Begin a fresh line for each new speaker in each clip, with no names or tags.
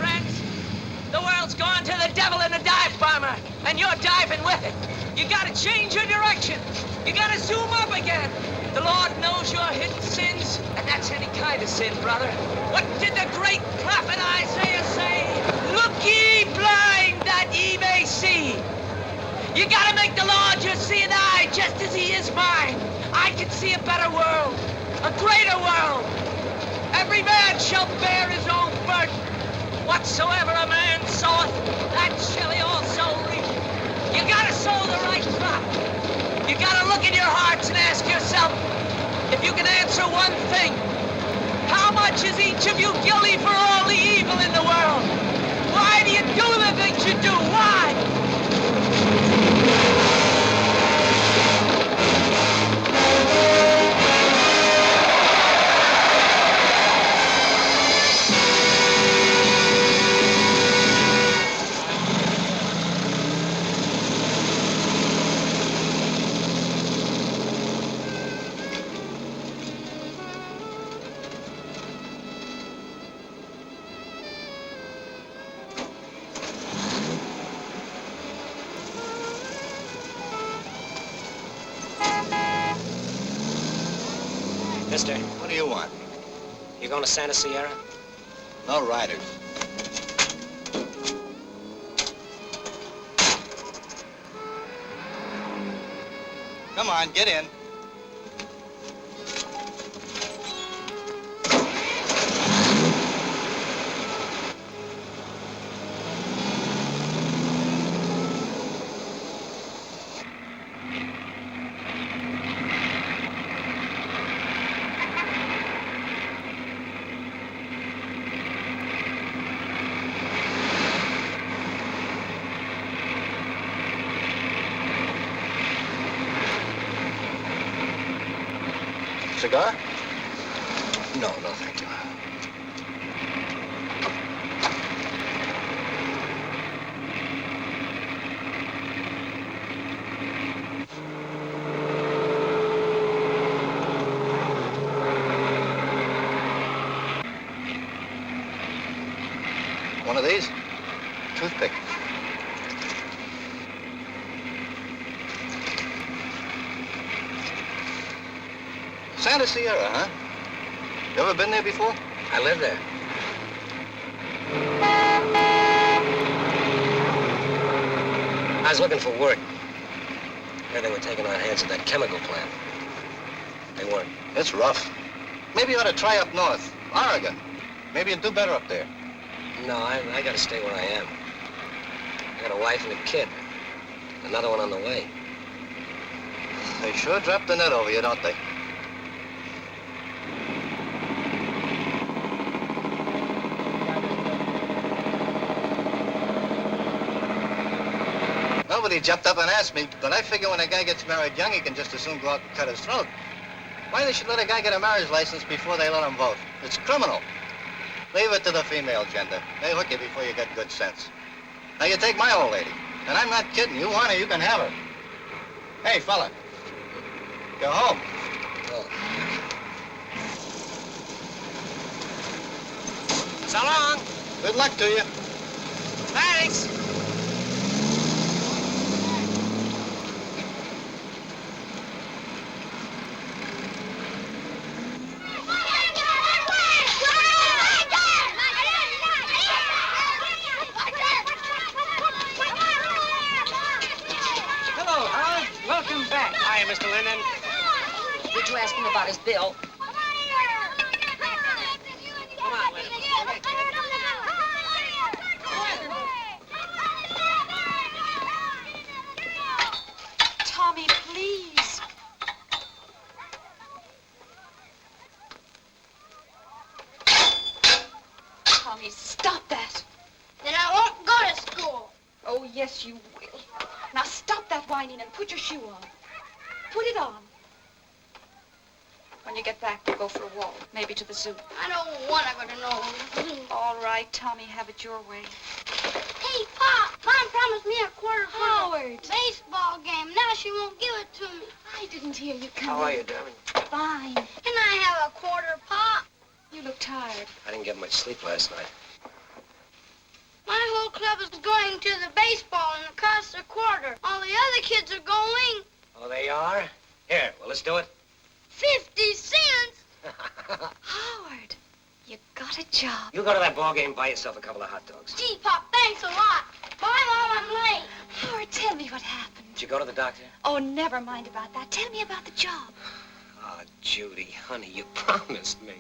friends. The world's gone to the devil in a dive bomber, and you're diving with it. You gotta change your direction. You gotta zoom up again. The Lord knows your hidden sins, and that's any kind of sin, brother. What did the great prophet Isaiah say? Look ye blind that ye may see. You gotta make the Lord your seeing eye, just as he is mine. I can see a better world, a greater world. Every man shall bear his own burden. Whatsoever a man soweth, that shall he also reap. You gotta sow the right crop. You gotta look in your hearts and ask yourself, if you can answer one thing, how much is each of you guilty for all the evil in the world? Why do you do the things you do? Why?
Mister,
What do you want?
you going to Santa Sierra?
No riders. Come on, get in. Cigar? No, thank you. One of these? Toothpick. Santa Sierra, huh? You ever been there before?
I live there. I was looking for work. Heard they were taking on hands at that chemical plant. They weren't.
It's rough. Maybe you ought to try up north, Oregon. Maybe you'd do better up there.
No, I got to stay where I am. I got a wife and a kid. Another one on the way.
They sure drop the net over you, don't they? Nobody jumped up and asked me, but I figure when a guy gets married young, he can just as soon go out and cut his throat. Why they should let a guy get a marriage license before they let him vote? It's criminal. Leave it to the female gender. They hook you before you get good sense. Now, you take my old lady, and I'm not kidding. You want her, you can have her. Hey, fella, go home.
Oh.
So long.
Good luck to you.
Thanks.
Mr. Linden. Did you ask him about his bill?
Come on, Linden.
Tommy, please. Tommy, stop that.
Then I won't go to school.
Oh, yes, you will. Now stop that whining and put your shoe on. Put it on. When you get back, we'll go for a walk. Maybe to the zoo.
I don't want to go to no zoo.
All right, Tommy, have it your way.
Hey, Pop, Mom promised me a quarter for
Howard.
a baseball game. Now she won't give it to me.
I didn't hear you come
How are
in.
you, darling?
Fine.
Can I have a quarter, Pop?
You look tired.
I didn't get much sleep last night.
My whole club is going to the baseball and it costs a quarter. All the other kids are going.
Oh, they are? Here, well, let's do it.
50 cents?
Howard, you got a job.
You go to that ball game, buy yourself a couple of hot dogs.
Gee, Pop, thanks a lot. Bye, Mom, I'm late.
Howard, tell me what happened.
Did you go to the doctor?
Oh, never mind about that. Tell me about the job.
Oh, Judy, honey, you promised me.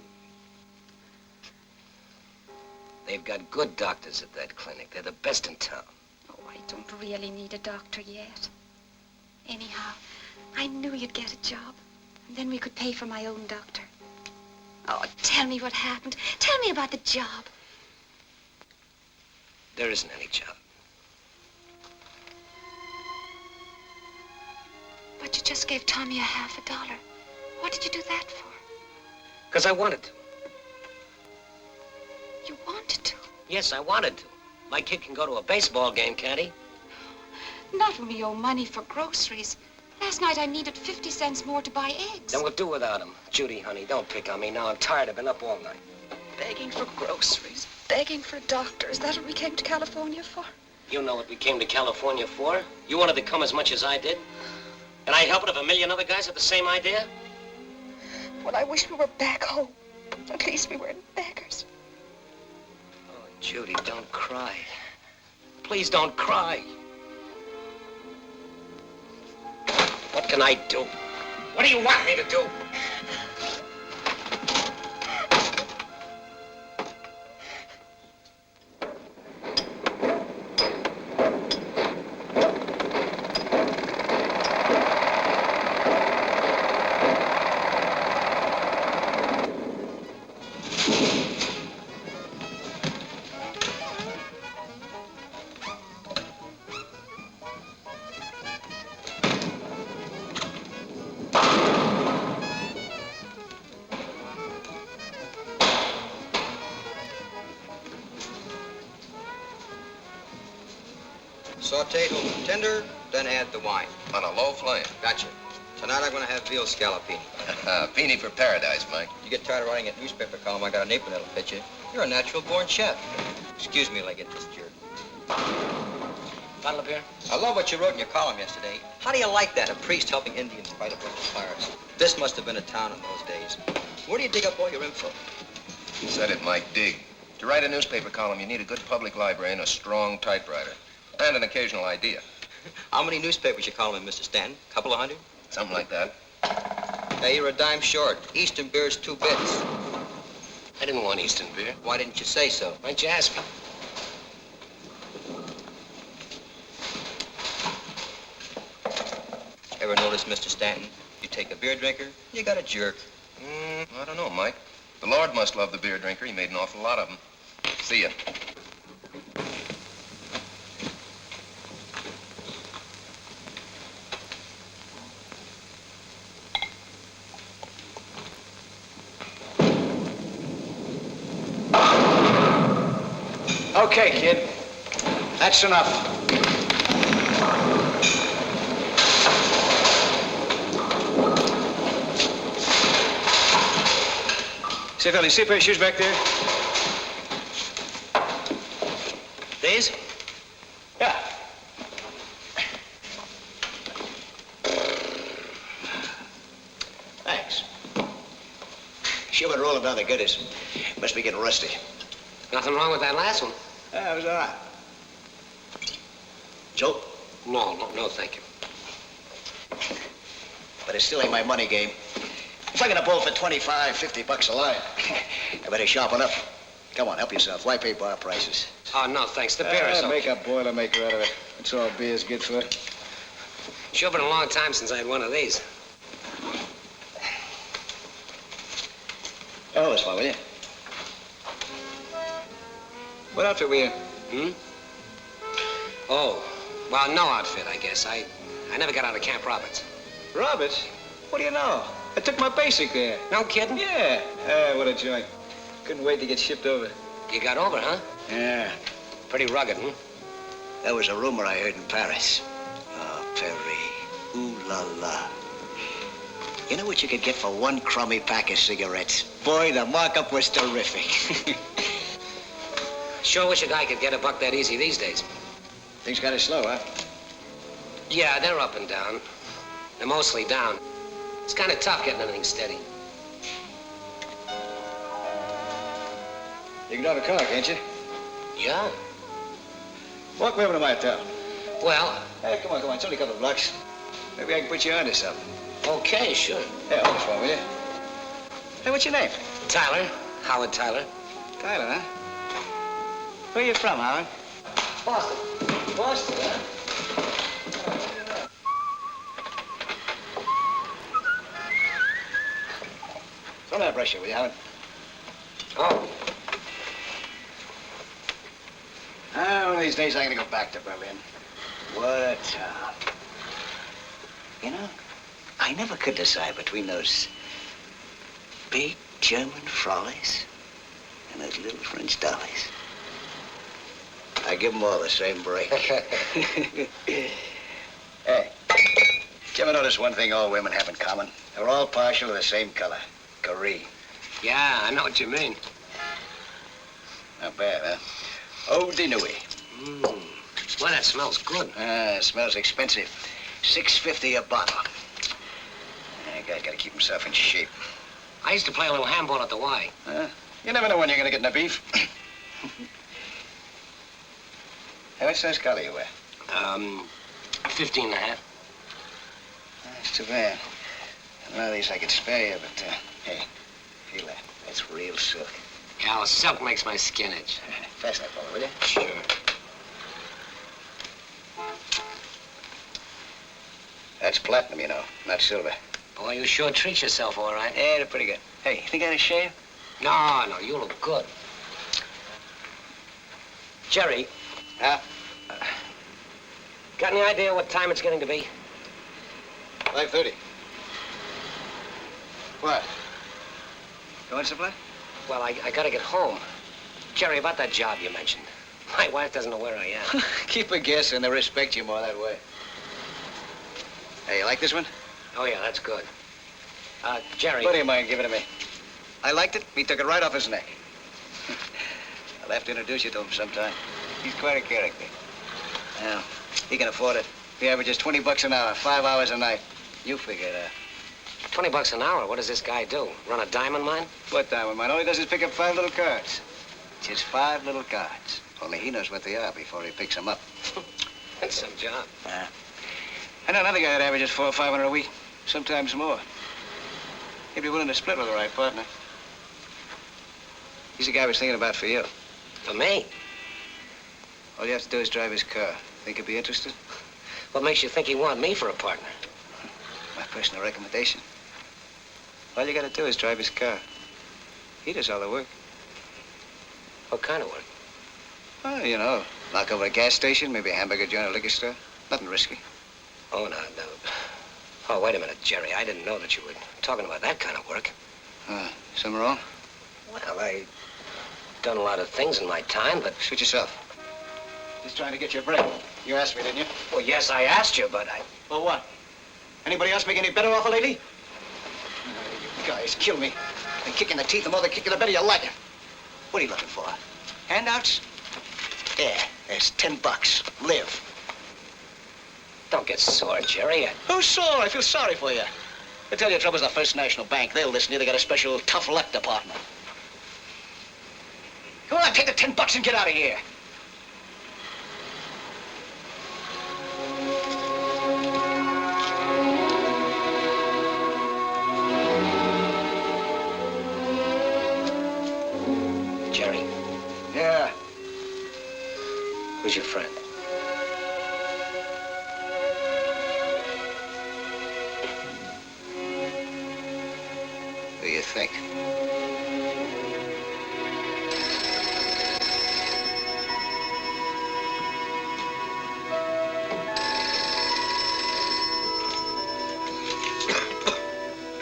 They've got good doctors at that clinic. They're the best in town.
Oh, I don't really need a doctor yet. Anyhow, I knew you'd get a job. And then we could pay for my own doctor. Oh, tell me what happened. Tell me about the job.
There isn't any job.
But you just gave Tommy $50. What did you do that for?
Because I wanted to.
You wanted to?
Yes, I wanted to. My kid can go to a baseball game, can't he?
Not when we owe money for groceries. Last night I needed 50 cents more to buy eggs.
Then we'll do without him. Judy, honey, don't pick on me now. I'm tired. I've been up all night.
Begging for groceries, begging for a doctor. Is that what we came to California for?
You know what we came to California for. You wanted to come as much as I did. And I'd help it if a million other guys had the same idea.
Well, I wish we were back home. At least we weren't beggars.
Oh, Judy, don't cry. Please don't cry. What can I do? What do you want me to do?
Sauteed over tender, then add the wine.
On a low flame.
Gotcha. Tonight I'm going to have veal scallopini.
Beanie for paradise, Mike.
You get tired of writing a newspaper column, I got an apron that'll fit you. You're a natural-born chef. Excuse me while I get this jerk.
Bottle of beer?
I love what you wrote in your column yesterday. How do you like that, a priest helping Indians fight a bunch of pirates? This must have been a town in those days. Where do you dig up all your info?
You said it, Mike. Dig. To write a newspaper column, you need a good public library and a strong typewriter. And an occasional idea.
How many newspapers you column in, Mr. Stanton? Couple of hundred?
Something like that.
Hey, you're a dime short. Eastern beer's 2 bits.
I didn't want Eastern beer.
Why didn't you say so?
Why didn't you ask me?
Ever notice, Mr. Stanton? You take a beer drinker, you got a jerk.
I don't know, Mike. The Lord must love the beer drinker. He made an awful lot of them. See ya.
Okay, kid. That's enough. Say, fella, you see a pair of shoes back there?
These?
Yeah. Thanks. Sure been rolling down the gutters. Must be getting rusty.
Nothing wrong with that last one.
That was all right. Joe?
No, thank you.
But it still ain't my money game. If I get a bowl for 25, 50 bucks a line, I better sharpen up. Come on, help yourself. Why pay bar prices?
Oh, no, thanks. The beer is okay.
Make a Boilermaker out of it. That's all beer's good for.
Sure been a long time since I had one of these.
Oh, this one, will you? What outfit were you?
Oh, well, no outfit, I guess. I never got out of Camp Roberts.
Roberts? What do you know? I took my basic there.
No kidding?
Yeah. What a joint. Couldn't wait to get shipped over.
You got over, huh?
Yeah.
Pretty rugged,
That was a rumor I heard in Paris. Oh, Perry. Ooh la la. You know what you could get for one crummy pack of cigarettes? Boy, the markup was terrific.
Sure wish a guy could get a buck that easy these days.
Things kind of slow, huh?
Yeah, they're up and down. They're mostly down. It's kind of tough getting anything steady.
You can drive a car, can't you?
Yeah.
Walk me over to my town.
Well,
Hey, come on. It's only a couple of blocks. Maybe I can put you onto something.
okay, sure.
Hey, hold this one, will you? Hey, what's your name?
Tyler. Howard Tyler.
Tyler, huh? Where you from, Howard?
Boston.
Boston, huh? Throw that brush here, will you, Howard?
Oh.
One of these days I'm gonna go back to Berlin. What a town. You know, I never could decide between those big German frollies and those little French dollies. I give them all the same break. Hey, did you ever notice one thing all women have in common? They're all partial to the same color, Carré.
Yeah, I know what you mean.
Not bad, huh? Eau de nuit.
Well, that smells good.
It smells expensive. $6.50 a bottle. Yeah, guy's got to keep himself in shape.
I used to play a little handball at the Y.
Huh? You never know when you're going to get in a beef. Hey, what size collar you wear?
15 and a half.
That's too bad. A lot of these I could spare you, but, hey, feel that. That's real silk.
Yeah, well, silk makes my skin itch.
Fasten that fella, will you?
Sure.
That's platinum, you know, not silver.
Boy, you sure treat yourself all right.
Yeah, they're pretty good. Hey, you think I had a shave?
No, you look good. Jerry.
Huh?
Got any idea what time it's getting to be?
5:30. What? Going someplace?
Well, I gotta get home. Jerry, about that job you mentioned. My wife doesn't know where I am.
Keep her guessing. They respect you more that way. Hey, you like this one?
Oh, yeah, that's good. Jerry.
What do you mind giving it to me? I liked it. He took it right off his neck. I'll have to introduce you to him sometime. He's quite a character. Well, he can afford it. He averages $20 an hour, 5 hours a night. You figure it out.
$20 an hour? What does this guy do? Run a diamond mine?
What diamond mine? All he does is pick up 5 little cards. Just 5 little cards. Only he knows what they are before he picks them up.
That's some job.
I know another guy that averages $400 or $500 a week, sometimes more. He'd be willing to split with the right partner. He's the guy I was thinking about for you.
For me?
All you have to do is drive his car. Think he'd be interested?
What makes you think he want me for a partner?
My personal recommendation. All you gotta do is drive his car. He does all the work.
What kind of work?
Well, you know, knock over a gas station, maybe a hamburger joint, a liquor store. Nothing risky.
Oh, no. Oh, wait a minute, Jerry. I didn't know that you were talking about that kind of work.
Something wrong?
Well, I've done a lot of things in my time, but...
Suit yourself. Just trying to get you a break. You asked me, didn't you?
Well, yes, I asked you, but I...
Well, what? Anybody else make any better offer lately? You guys kill me. A kick in the teeth, the more the kick in the better you like it. What are you looking for? Handouts? Yeah, there's $10. Live.
Don't get sore, Jerry.
Who's sore? I feel sorry for you. They tell you trouble's the First National Bank. They'll listen to you. They got a special tough luck department. Come on, take the $10 and get out of here.
Jerry.
Yeah.
Who's your friend?
Who do you think?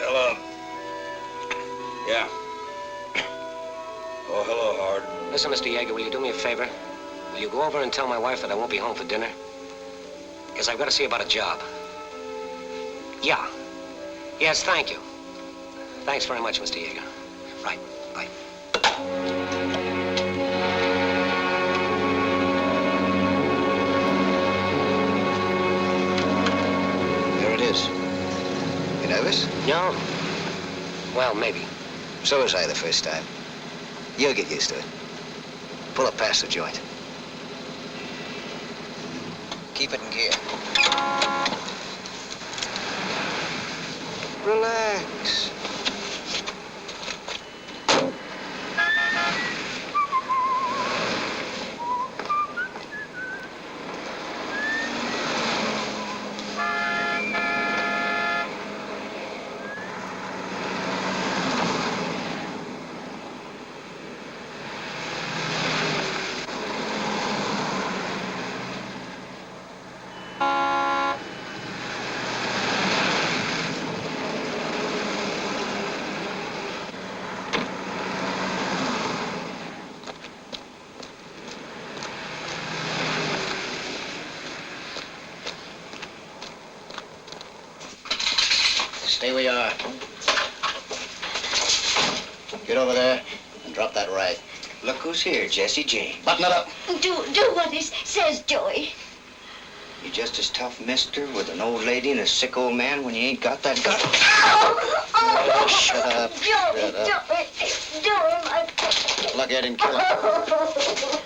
Hello. Yeah. Oh, hello, Howard.
Listen, Mr. Yeager, will you do me a favor? Will you go over and tell my wife that I won't be home for dinner? Because I've got to see about a job. Yeah. Yes, thank you. Thanks very much, Mr. Yeager. Right. Bye. No? Well, maybe.
So was I the first time. You'll get used to it. Pull up past the joint. Keep it in gear. Relax. Stay where you are. Get over there and drop that rag. Look who's here, Jesse J. Button it up.
Do what he says, Joey.
You just as tough, mister, with an old lady and a sick old man when you ain't got that gun.
Oh,
Shut up.
Joey,
Shut up.
Joey, my...
Lucky I didn't kill him.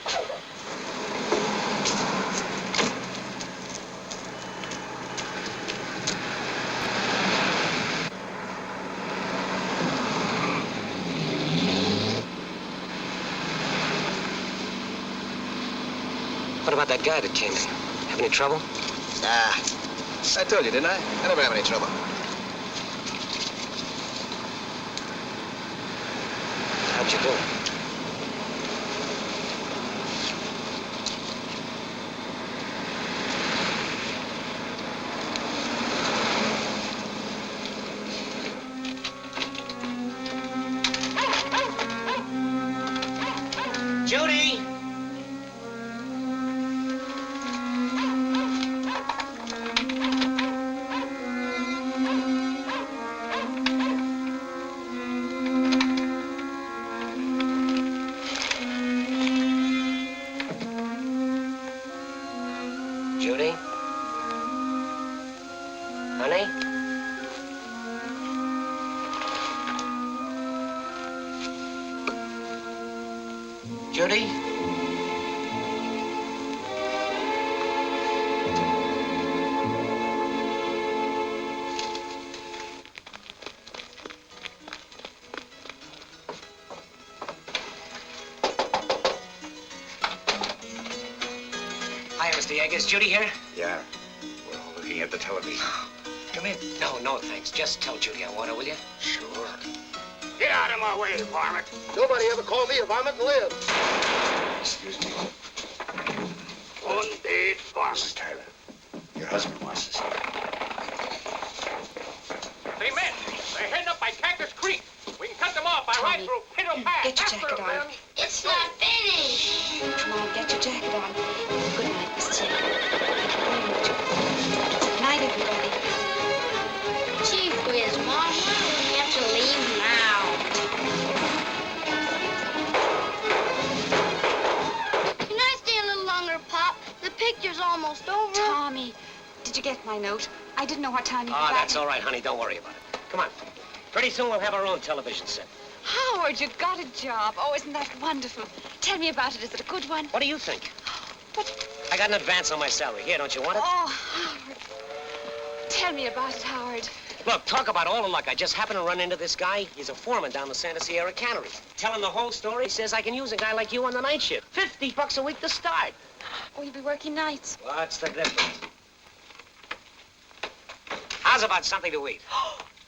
What about that guy that came in? Have any trouble?
Nah. I told you, didn't I? I never have any trouble.
How'd you do it?
Judy!
Judy? Honey? Judy? Hi, Mr. Yeager. Is Judy here?
Yeah. We're all looking at the television.
Come in. No, thanks. Just tell Judy I want her, will you?
Sure.
Get out of my way, varmint.
Nobody ever called me a varmint and lived.
Excuse me.
One day,
Mrs. Tyler, your husband wants to see you.
They met. They're heading up by Cactus Creek. We can cut them off by
Tommy,
rifle, hit them past.
get your jacket on.
It's not finished.
Come on, get your jacket on. Good night, Mrs. Yeager. Good night, everybody.
Gee whiz, Mom, why do we have to leave now? Can I stay a little longer, Pop? The picture's almost over.
Tommy, did you get my note? I didn't know what time you
Oh,
got
that's
me.
all right, honey. Don't worry about it. Come on. Pretty soon we'll have our own television set.
Howard, you got a job. Oh, isn't that wonderful? Tell me about it. Is it a good one?
What do you think?
But,
I got an advance on my salary. Here, don't you want it?
oh, Howard. Tell me about it, Howard.
Look, talk about all the luck. I just happened to run into this guy. He's a foreman down the Santa Sierra Cannery. Tell him the whole story. He says I can use a guy like you on the night shift. $50 a week to start.
Oh, you'll be working nights.
What's the difference? How's about something to eat?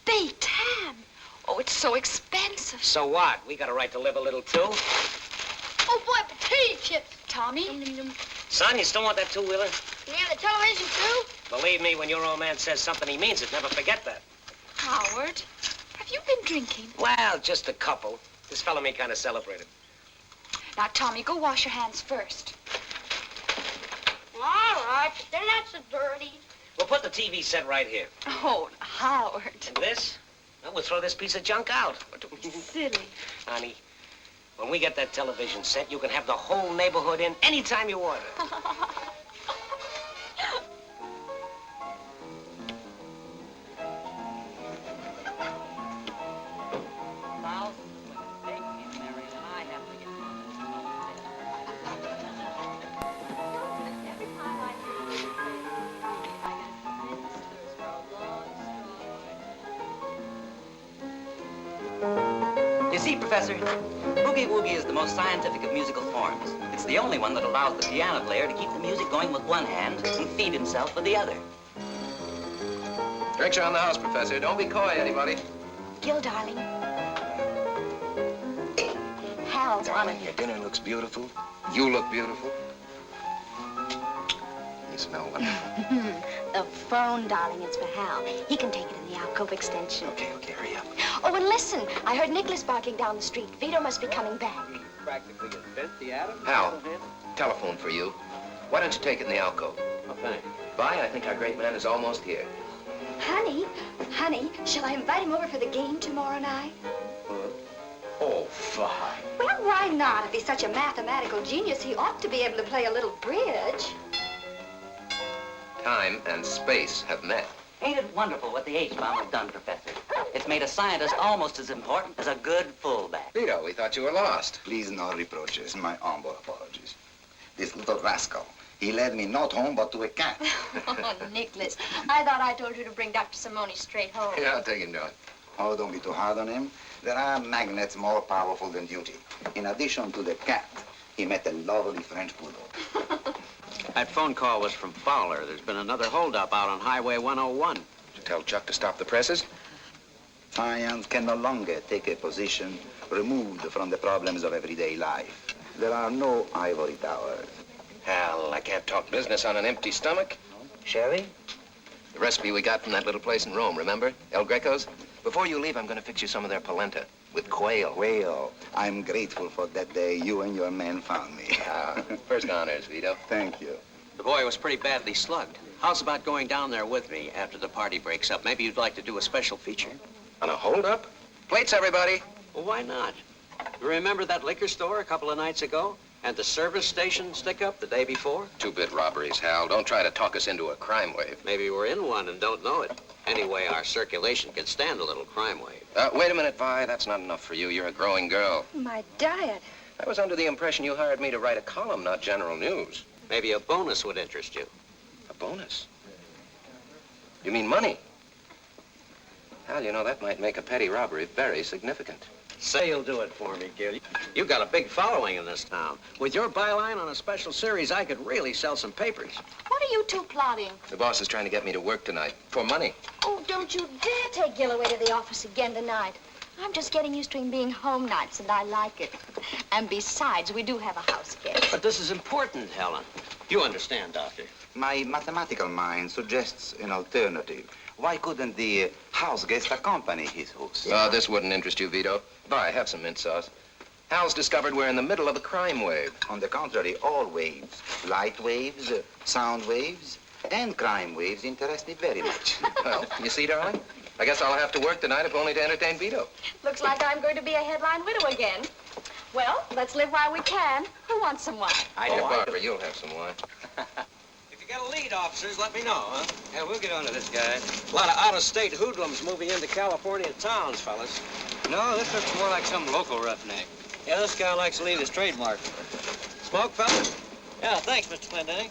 Baked ham. Oh, it's so expensive.
So what? We got a right to live a little, too.
Oh, boy, potato chips.
Tommy?
Son, you still want that two-wheeler?
Can you have the television, too?
Believe me, when your old man says something, he means it. Never forget that.
Howard, have you been drinking?
Well, just a couple. This fella may kind of celebrate it.
Now, Tommy, go wash your hands first.
All right, but they're not so dirty.
We'll put the TV set right here.
Oh, Howard.
And this? Well, we'll throw this piece of junk out.
Silly.
Honey, when we get that television set, you can have the whole neighborhood in anytime you want it.
Professor, boogie-woogie is the most scientific of musical forms. It's the only one that allows the piano player to keep the music going with one hand and feed himself with the other.
Drinks are on the house, Professor. Don't be coy, anybody.
Gil, darling. Hal's on it.
Your dinner looks beautiful. You look beautiful. You smell wonderful.
The phone, darling, it's for Hal. He can take it in the alcove extension.
Okay, hurry up.
Oh, and listen, I heard Nicholas barking down the street. Vito must be coming back.
Practically invent the atom.
Hal, telephone for you. Why don't you take it in the alcove?
Oh, thanks.
Bye, I think our great man is almost here.
Honey, shall I invite him over for the game tomorrow night?
Oh, fine.
Well, why not? If he's such a mathematical genius, he ought to be able to play a little bridge.
Time and space have met.
Ain't it wonderful what the H-bomb has done, Professor? It's made a scientist almost as important as a good fullback.
Vito, we thought you were lost.
Please, no reproaches. My humble apologies. This little rascal, he led me not home but to a cat.
Oh, Nicholas, I thought I told you to bring Dr. Simone straight home.
Yeah, I'll take him down.
Oh, don't be too hard on him. There are magnets more powerful than duty. In addition to the cat, he met a lovely French poodle.
That phone call was from Fowler. There's been another holdup out on Highway 101.
Did you tell Chuck to stop the presses?
Science can no longer take a position removed from the problems of everyday life. There are no ivory towers.
Hal, I can't talk business on an empty stomach.
Sherry?
The recipe we got from that little place in Rome, remember? El Greco's? Before you leave, I'm going to fix you some of their polenta with quail.
Quail. I'm grateful for that day you and your men found me.
First honors, Vito.
Thank you.
The boy was pretty badly slugged. How's about going down there with me after the party breaks up? Maybe you'd like to do a special feature.
On a holdup? Plates, everybody.
Well, why not? You remember that liquor store a couple of nights ago? And the service station stick-up the day before?
Two-bit robberies, Hal. Don't try to talk us into a crime wave.
Maybe we're in one and don't know it. Anyway, our circulation can stand a little crime wave.
Wait a minute, Vi. That's not enough for you. You're a growing girl.
My diet.
I was under the impression you hired me to write a column, not general news.
Maybe a bonus would interest you.
A bonus? You mean money? Hal, you know, that might make a petty robbery very significant.
Say you'll do it for me, Gil. You've got a big following in this town. With your byline on a special series, I could really sell some papers.
What are you two plotting?
The boss is trying to get me to work tonight. For money.
Oh, don't you dare take Gil away to the office again tonight. I'm just getting used to him being home nights, and I like it. And besides, we do have a house guest.
But this is important, Helen. You understand, Doctor.
My mathematical mind suggests an alternative. Why couldn't the house guest accompany his host?
This wouldn't interest you, Vito. Bye, have some mint sauce. Hal's discovered we're in the middle of a crime wave.
On the contrary, all waves, light waves, sound waves, and crime waves interest me very much.
Well, you see, darling? I guess I'll have to work tonight if only to entertain Vito.
Looks like I'm going to be a headline widow again. Well, let's live while we can. Who wants some wine?
Here, Barbara, you'll have some wine.
If you got a lead, officers, let me know, huh? Yeah, we'll get on to this guy. A lot of out-of-state hoodlums moving into California towns, fellas. No, this looks more like some local roughneck. Yeah, this guy likes to leave his trademark. Smoke, fellas? Yeah, thanks, Mr. Clendenning.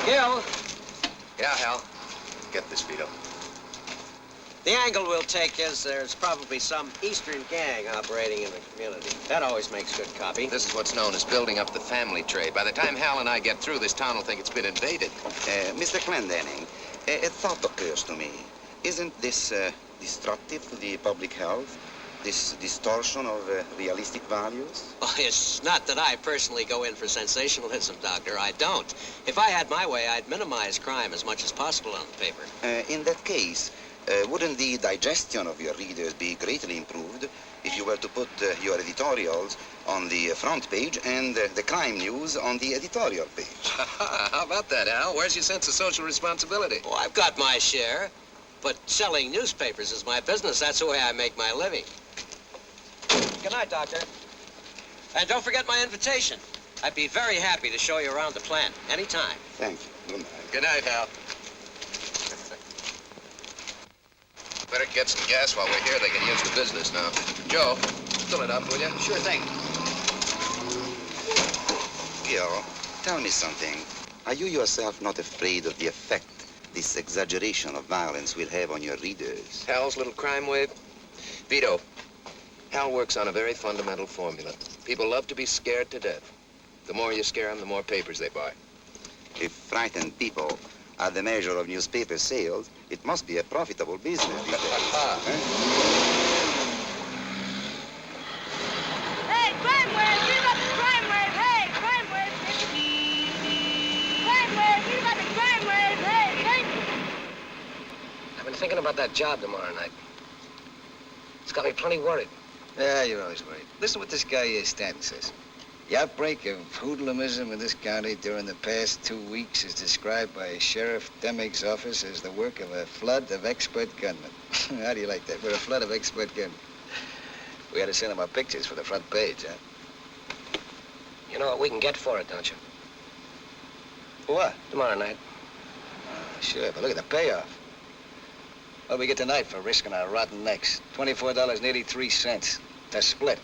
Gil.
Yeah, Hal. Get this, Vito.
The angle we'll take is there's probably some Eastern gang operating in the community. That always makes good copy.
This is what's known as building up the family trade. By the time Hal and I get through, this town will think it's been invaded.
Mr. Clendenning, a thought occurs to me. Isn't this destructive to the public health? This distortion of realistic values?
Well, it's not that I personally go in for sensationalism, Doctor. I don't. If I had my way, I'd minimize crime as much as possible on the paper.
In that case, wouldn't the digestion of your readers be greatly improved if you were to put your editorials on the front page and the crime news on the editorial page?
How about that, Hal? Where's your sense of social responsibility?
Oh, I've got my share. But selling newspapers is my business. That's the way I make my living. Good night, Doctor. And don't forget my invitation. I'd be very happy to show you around the plant anytime.
Thank you. Good night.
Good night, Hal. Better get some gas while we're here. They can use the business now. Joe, fill it up, will you?
Sure thing.
Gil, tell me something. Are you yourself not afraid of the effect
this exaggeration of violence will have on your readers.
Hal's little crime wave? Vito, Hal works on a very fundamental formula. People love to be scared to death. The more you scare them, the more papers they buy.
If frightened people are the measure of newspaper sales, it must be a profitable business these days.
Hey, crime wave! Read about the crime wave! Hey, crime wave! Crime wave! Read about the crime wave! Hey, crime wave!
I've been thinking about that job tomorrow night. It's got me plenty worried.
Yeah, you're always worried. Listen what this guy Stanton says. The outbreak of hoodlumism in this county during the past 2 weeks is described by Sheriff Demick's office as the work of a flood of expert gunmen. How do you like that? We're a flood of expert gunmen. We had to send them our pictures for the front page, huh?
You know what we can get for it, don't you?
For what?
Tomorrow night.
Sure, but look at the payoff. What do we get tonight for risking our rotten necks? $24.83 to split.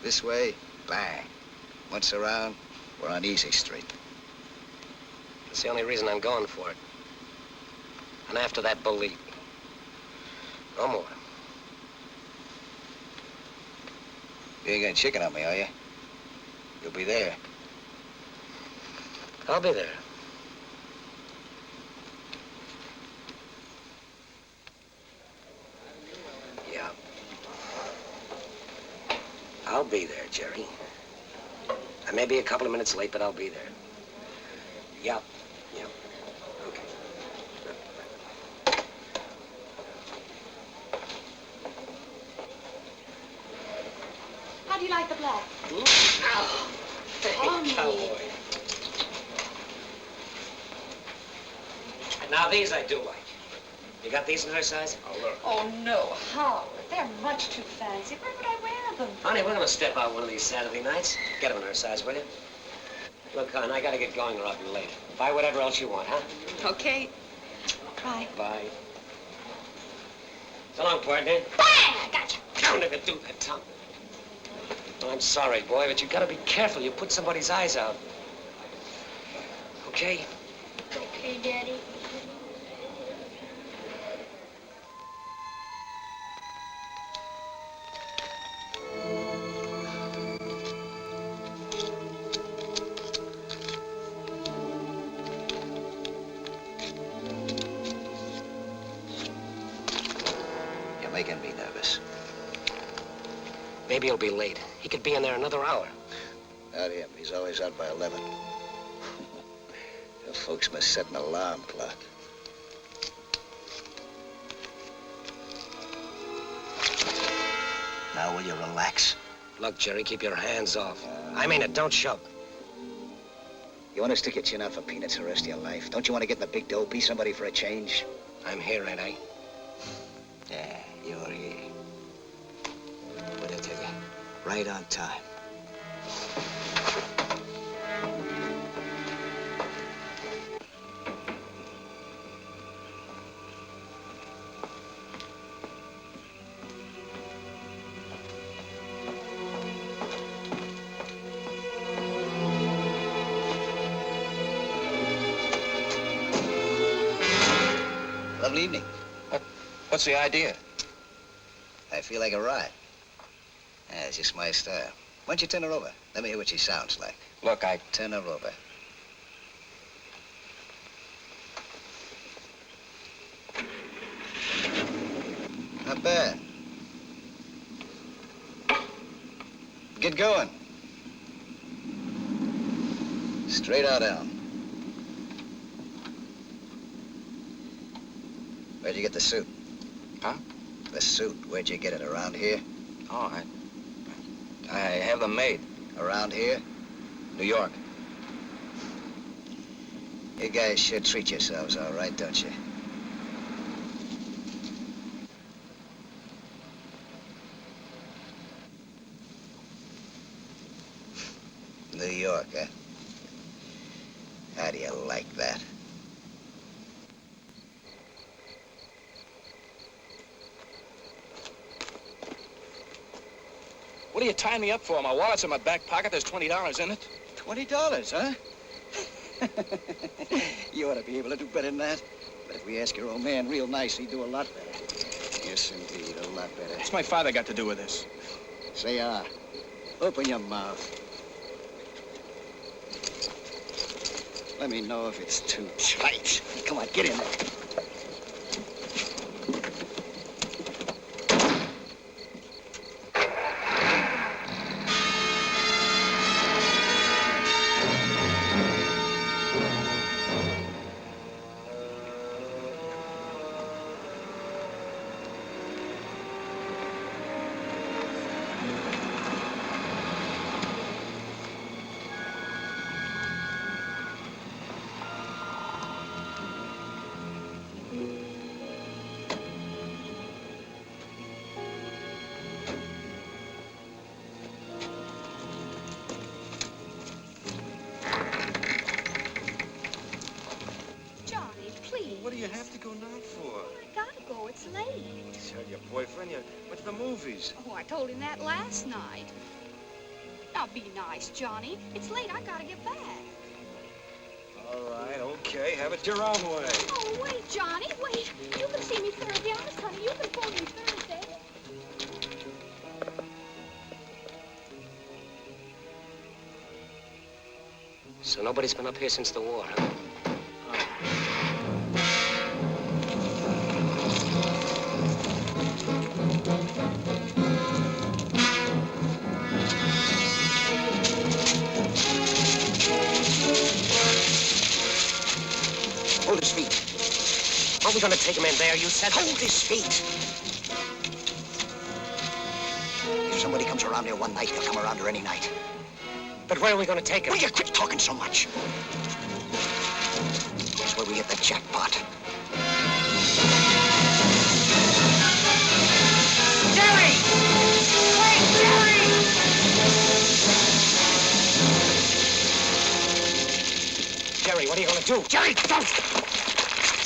This way, bang. Once around, we're on Easy Street.
That's the only reason I'm going for it. And after that, believe me. No more.
You ain't gonna chicken on me, are you? You'll be there.
I'll be there. Yeah. I'll be there, Jerry. I may be a couple of minutes late, but I'll be there. Yeah. Yeah. Okay.
How do you like the black?
Oh, hey, cowboy. And now these I do like. You got these in her size? Oh, look.
Oh, no, Howard. They're much too fancy. Where would I wear them?
Honey, we're gonna step out one of these Saturday nights. Get them in her size, will you? Look, hon, I gotta get going or I'll be late. Buy whatever else you want, huh?
Okay. Bye.
Bye. So long, partner.
Bang! I got you.
Don't ever do that, Tom. Well, I'm sorry, boy, but you gotta be careful. You put somebody's eyes out. Okay?
Okay, Daddy.
Making me nervous.
Maybe he'll be late. He could be in there another hour.
Not him. He's always out by 11. The folks must set an alarm clock. Now, will you relax?
Look, Jerry, keep your hands off. I mean it. Don't shove.
You want to stick your chin out for peanuts the rest of your life? Don't you want to get in the big dough, be somebody for a change?
I'm here, ain't I?
Yeah, you're here. What'd I tell you? Right on time. Lovely evening.
What's the idea?
I feel like a ride. Yeah, it's just my style. Why don't you turn her over? Let me hear what she sounds like.
Look,
Turn her over. Not bad. Get going. Straight out, Elm. Where'd you get the suit?
Huh?
The suit, where'd you get it? Around here?
Oh, I have them made.
Around here?
New York.
You guys should treat yourselves all right, don't you? New York, huh? How do you like that?
What are you tying me up for? My wallet's in my back pocket. There's $20 in it.
$20, huh? You ought to be able to do better than that. But if we ask your old man real nice, he'd do a lot better. Yes, indeed, a lot better.
What's my father got to do with this?
Say, open your mouth. Let me know if it's too tight. Come on, get in there.
What do you have to go now for?
I gotta go. It's late.
Tell your boyfriend you went to the movies.
Oh, I told him that last night. Now, be nice, Johnny. It's late. I gotta get back.
All right, okay. Have it your own way.
Oh, wait, Johnny. Wait. You can see me Thursday. Honest, honey. You can phone me Thursday.
So nobody's been up here since the war, huh?
Hold his feet.
Are we gonna take him in there, you said?
Hold his feet. If somebody comes around here one night, they'll come around here any night.
But where are we gonna take him?
Will you quit talking so much? That's where we hit the jackpot.
Jerry! Wait, Jerry! Jerry, what are you gonna do?
Jerry, don't!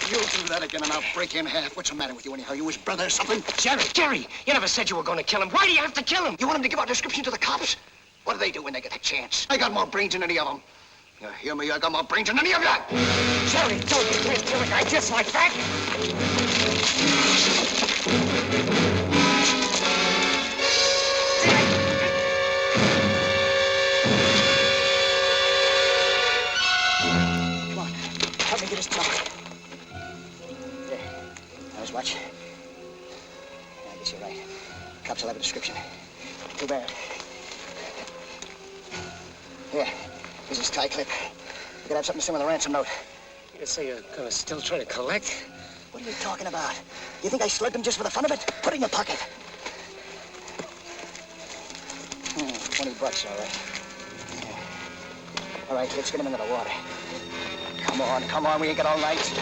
You do that again and I'll break you in half. What's the matter with you anyhow? You his brother or something?
Jerry, you never said you were gonna kill him. Why do you have to kill him?
You want him to give our description to the cops? What do they do when they get a chance? I got more brains than any of them. You hear me? I got more brains than any of you.
Jerry, don't you can't kill a guy just like that.
Come on, help me get his trunk. There, now his watch. I guess you're right. Cops will have a description. Too bad. Here, here's his tie clip. You could have something to send with a ransom note.
You say you're gonna still try to collect?
What are you talking about? You think I slugged him just for the fun of it? Put it in your pocket. 20 bucks, all right. Yeah. All right, let's get him into the water. Come on, we ain't got all night.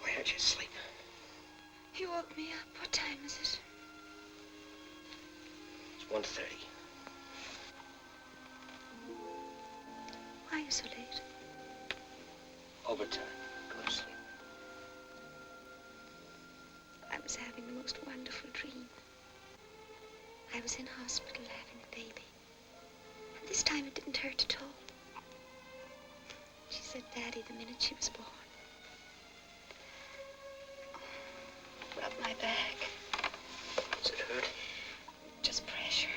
Where'd you sleep?
You woke me up. What time is it?
It's 1:30.
Why are you so late?
Overtime. Go to sleep.
I was having the most wonderful dream. I was in hospital having a baby. And this time it didn't hurt at all. She said Daddy the minute she was born. Rub my back.
Does it hurt?
Just pressure.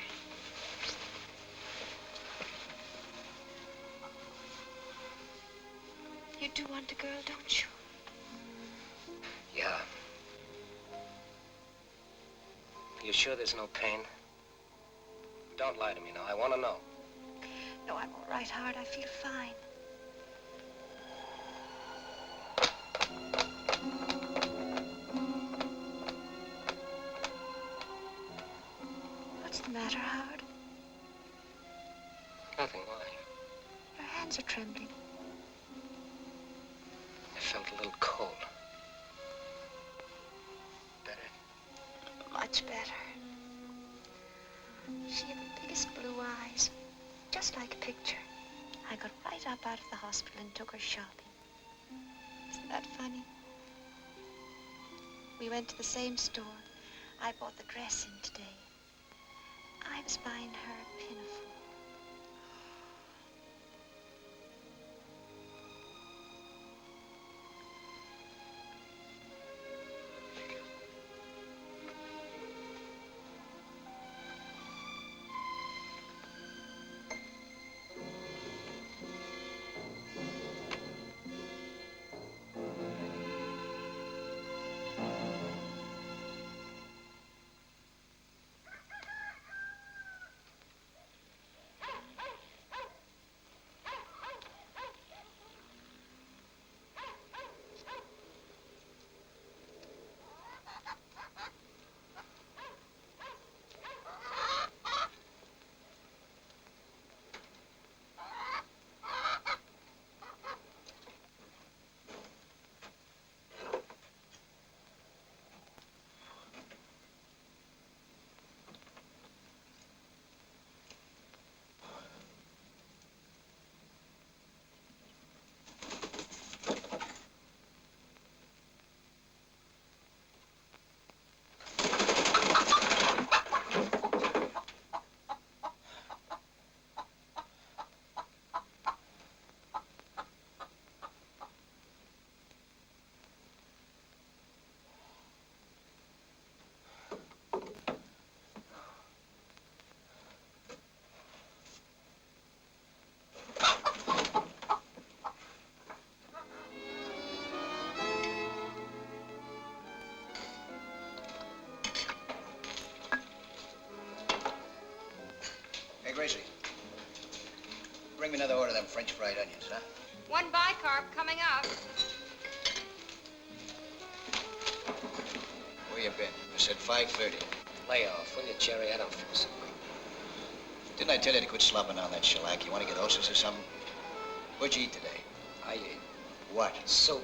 girl, don't you?
Yeah. You sure there's no pain? Don't lie to me now. I want to know.
No, I'm all right, Howard. I feel fine. What's the matter, Howard?
Nothing. Why?
Your hands are trembling.
I felt a little cold. Better?
Much better. She had the biggest blue eyes, just like a picture. I got right up out of the hospital and took her shopping. Isn't that funny? We went to the same store. I bought the dress in today. I was buying her a pinafore.
Hey, Gracie. Bring me another order of them French fried onions, huh?
One bicarb coming up.
Where you been? I said 5:30.
Lay off, will you, Jerry? I don't feel so good.
Didn't I tell you to quit slopping on that shellac? You want to get ulcers or something? What'd you eat today?
I ate
What?
soup.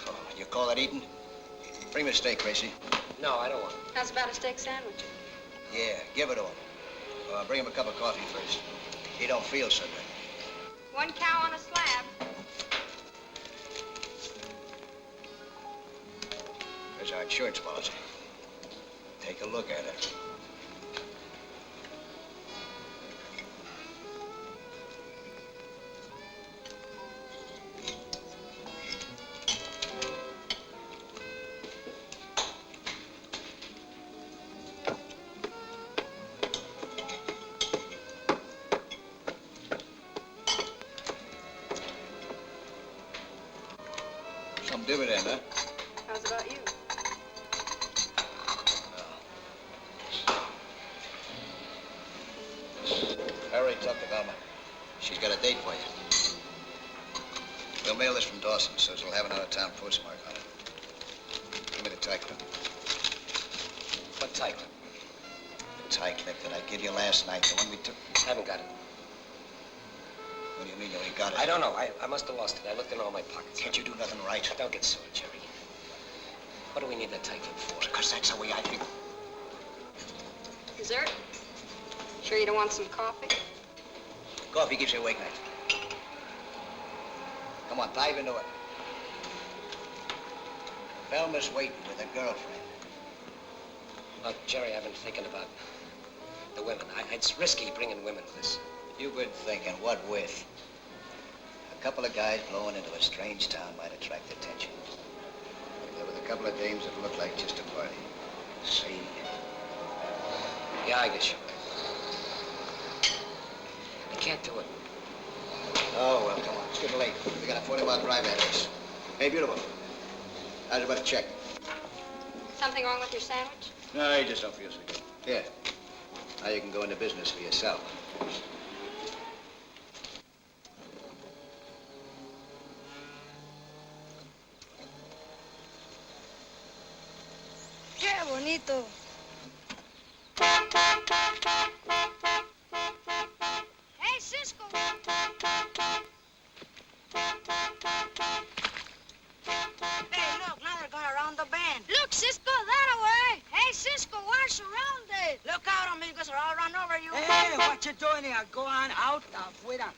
Oh, you call that eating? Bring me a steak, Gracie.
No, I don't want it.
How's about a steak sandwich?
Yeah, give it to him. Bring him a cup of coffee first. He don't feel so good.
One cow on a slab.
There's our insurance policy. Take a look at it. Some dividend, huh?
How's about you?
I already talked to Velma. She's got a date for you. We'll mail this from Dawson, so it'll have an out-of-town postmark on it. Give me the tie clip.
What tie clip?
The tie clip that I gave you last night, the one we took.
Haven't got it.
What do you mean you ain't got it?
I don't know. I must have lost it. I looked in all my pockets.
Can't you do nothing right?
Don't get sore, Jerry. What do we need that tie clip for?
Because that's the way I feel.
Dessert? Sure you don't want some coffee?
Coffee keeps you awake night. Come on, dive into it. Velma's waiting with a girlfriend.
Look, Jerry, I've been thinking about the women. It's risky bringing women with us.
You've been thinking, what with? A couple of guys blowing into a strange town might attract attention. There was a couple of dames that looked like just a party. See?
Yeah, I guess you're right. I can't do it.
Oh, well, come on. It's getting late. We got a 40-mile drive ahead of us. Hey, beautiful. How's about a check?
Something wrong with your sandwich?
No, you just don't feel so good. Here. Now you can go into business for yourself.
Qué bonito. Hey, Cisco. Hey, look, now we're going around the bend. Look, Cisco, that way. Hey, Cisco, we're surrounded. Look out, amigos, or I'll run over you.
Hey, what you doing here? Go on out, afuera.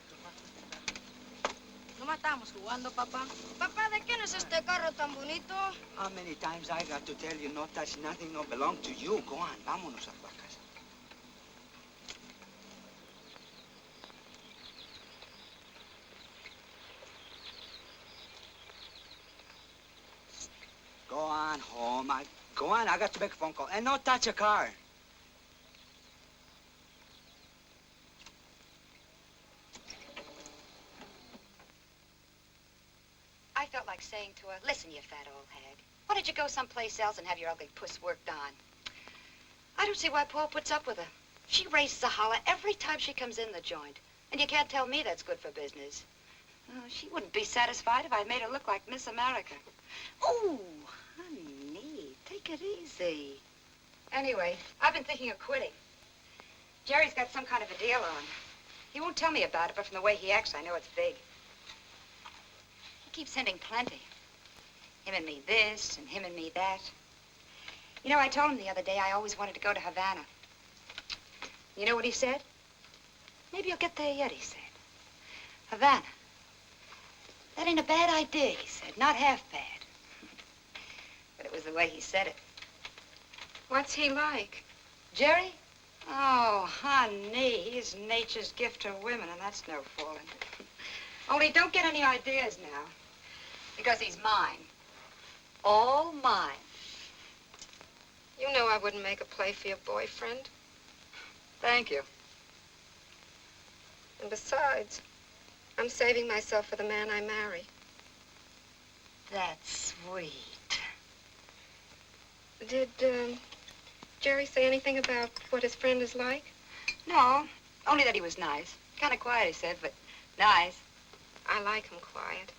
¿No estamos jugando, papá? Papá, ¿de quién es este carro tan bonito?
How many times I got to tell you no touch nothing, no belong to you? Go on, vámonos a tu casa. Go on home. Go on, I got to make a phone call. And no touch a car.
I felt like saying to her, listen, you fat old hag. Why don't you go someplace else and have your ugly puss worked on? I don't see why Paul puts up with her. She raises a holler every time she comes in the joint. And you can't tell me that's good for business. She wouldn't be satisfied if I made her look like Miss America. Oh, honey, take it easy. Anyway, I've been thinking of quitting. Jerry's got some kind of a deal on. He won't tell me about it, but from the way he acts, I know it's big. He keeps sending plenty. Him and me this, and him and me that. You know, I told him the other day I always wanted to go to Havana. You know what he said? Maybe you'll get there yet, he said. Havana. That ain't a bad idea, he said. Not half bad. But it was the way he said it.
What's he like?
Jerry? Oh, honey, he's nature's gift to women, and that's no fooling. Only don't get any ideas now, because he's mine. All mine.
You know I wouldn't make a play for your boyfriend.
Thank you.
And besides, I'm saving myself for the man I marry.
That's sweet.
Did Jerry say anything about what his friend is like?
No, only that he was nice. Kind of quiet, he said, but nice.
I like him quiet.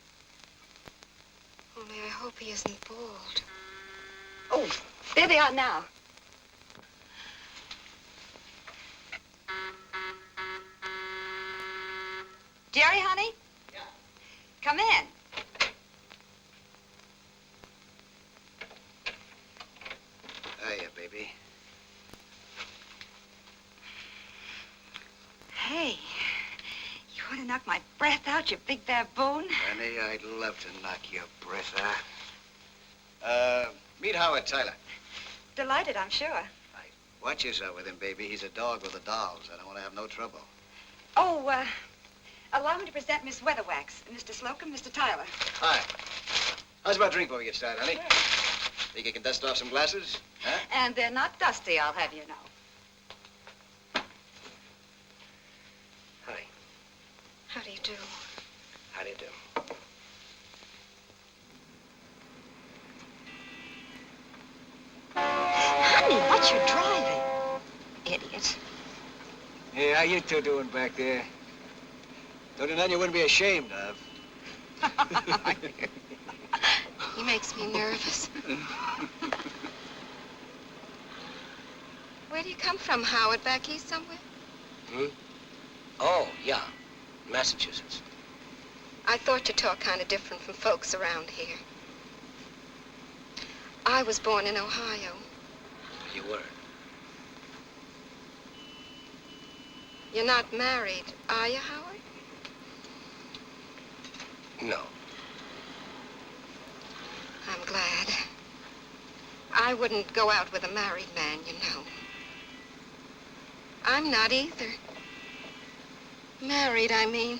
Only I hope he isn't bald.
Oh, there they are now. Jerry, honey?
Yeah.
Come in.
Hiya, baby.
Hey, you want to knock my breath out, you big baboon?
Honey, I'd love to knock your breath out. Meet Howard Tyler.
Delighted, I'm sure.
Watch yourself with him, baby. He's a dog with the dolls. I don't want to have no trouble.
Oh, allow me to present Miss Weatherwax, Mr. Slocum, Mr. Tyler.
Hi. How's about a drink before we get started, honey? Think you can dust off some glasses? Huh?
And they're not dusty, I'll have you know.
Hi.
How do you do?
How do you do?
Honey, what you driving? Idiot.
Hey, how you two doing back there? Don't you know you wouldn't be ashamed of?
He makes me nervous. Where do you come from, Howard? Back east somewhere?
Hmm? Oh, yeah. Massachusetts.
I thought you talked kind of different from folks around here. I was born in Ohio.
You were.
You're not married, are you, Howard?
No.
I'm glad. I wouldn't go out with a married man, you know. I'm not either. Married, I mean.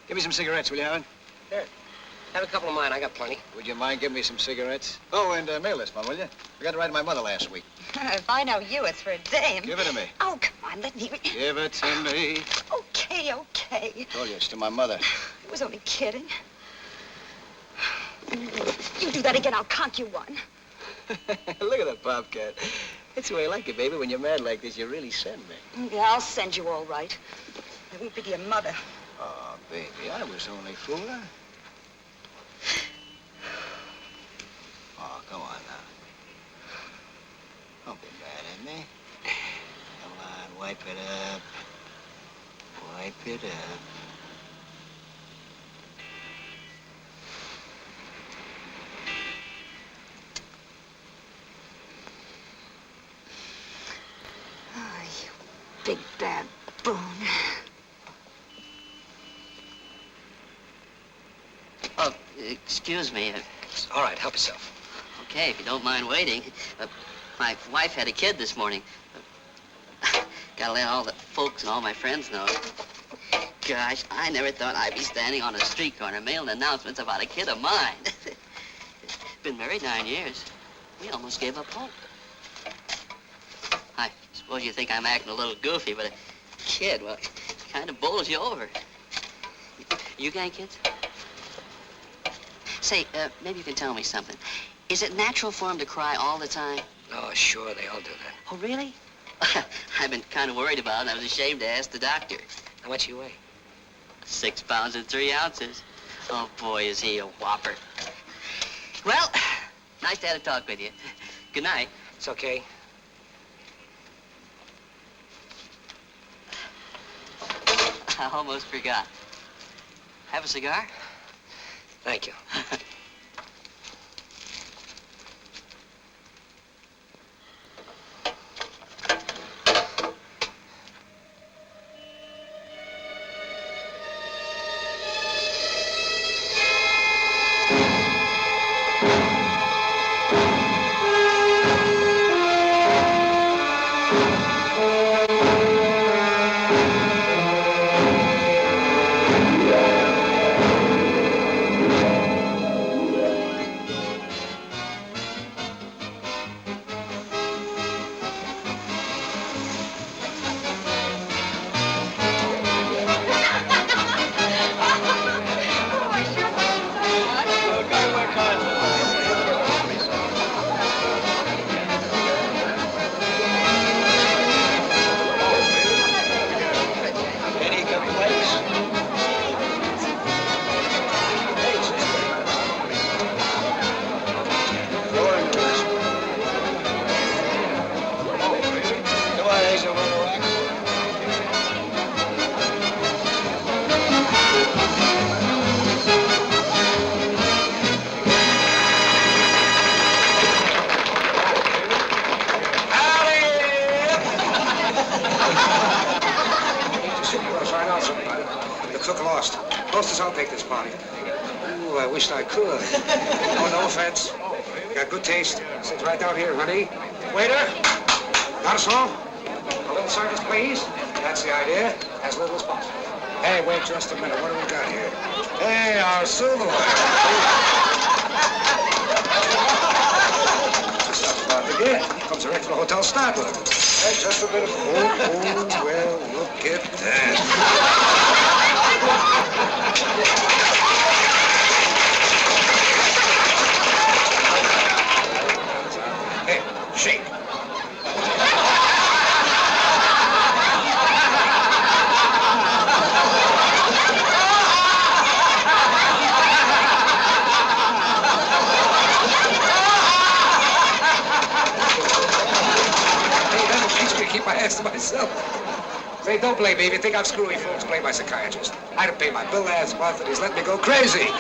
Give me some cigarettes, will you, Howard?
Here. Have a couple of mine. I got plenty.
Would you mind giving me some cigarettes? Oh, and mail this one, will you? Forgot to write to my mother last week.
If I know you, it's for a dame.
Give it to me.
Oh, come on, let me...
Give it to me.
Okay, okay.
Told you, it's to my mother.
I was only kidding. You do that again, I'll conk you one.
Look at that bobcat. That's the way I like it, baby. When you're mad like this, you really send me.
Yeah, I'll send you all right. I won't be your mother.
Oh, baby, I was only fooling. Oh, come on now. Don't be mad at me. Come on, wipe it up. Wipe it up.
Oh, you big baboon.
Oh, excuse me.
All right, help yourself.
Okay, if you don't mind waiting. My wife had a kid this morning. Gotta let all the folks and all my friends know. Gosh, I never thought I'd be standing on a street corner mailing announcements about a kid of mine. Been married 9 years. We almost gave up hope. I suppose you think I'm acting a little goofy, but a kid, well, kind of bowls you over. You got kids? Say, maybe you can tell me something. Is it natural for them to cry all the time?
Oh, sure, they all do that.
Oh, really? I've been kind of worried about it. I was ashamed to ask the doctor.
How much you weigh?
6 pounds and 3 ounces. Oh, boy, is he a whopper. Well, nice to have a talk with you. Good night.
It's okay.
I almost forgot. Have a cigar?
Thank you.
Just a minute, what do we got here? Hey, our silverware. This stuff's about to get. Comes direct from the hotel staff with it. Hey, just a minute. Oh, well, look at that. Hey, shake. Keep my hands to myself. Say, don't blame me. If you think I'm screwy, folks, blame my psychiatrist. I didn't pay my bill last month, and he's let me go crazy. Come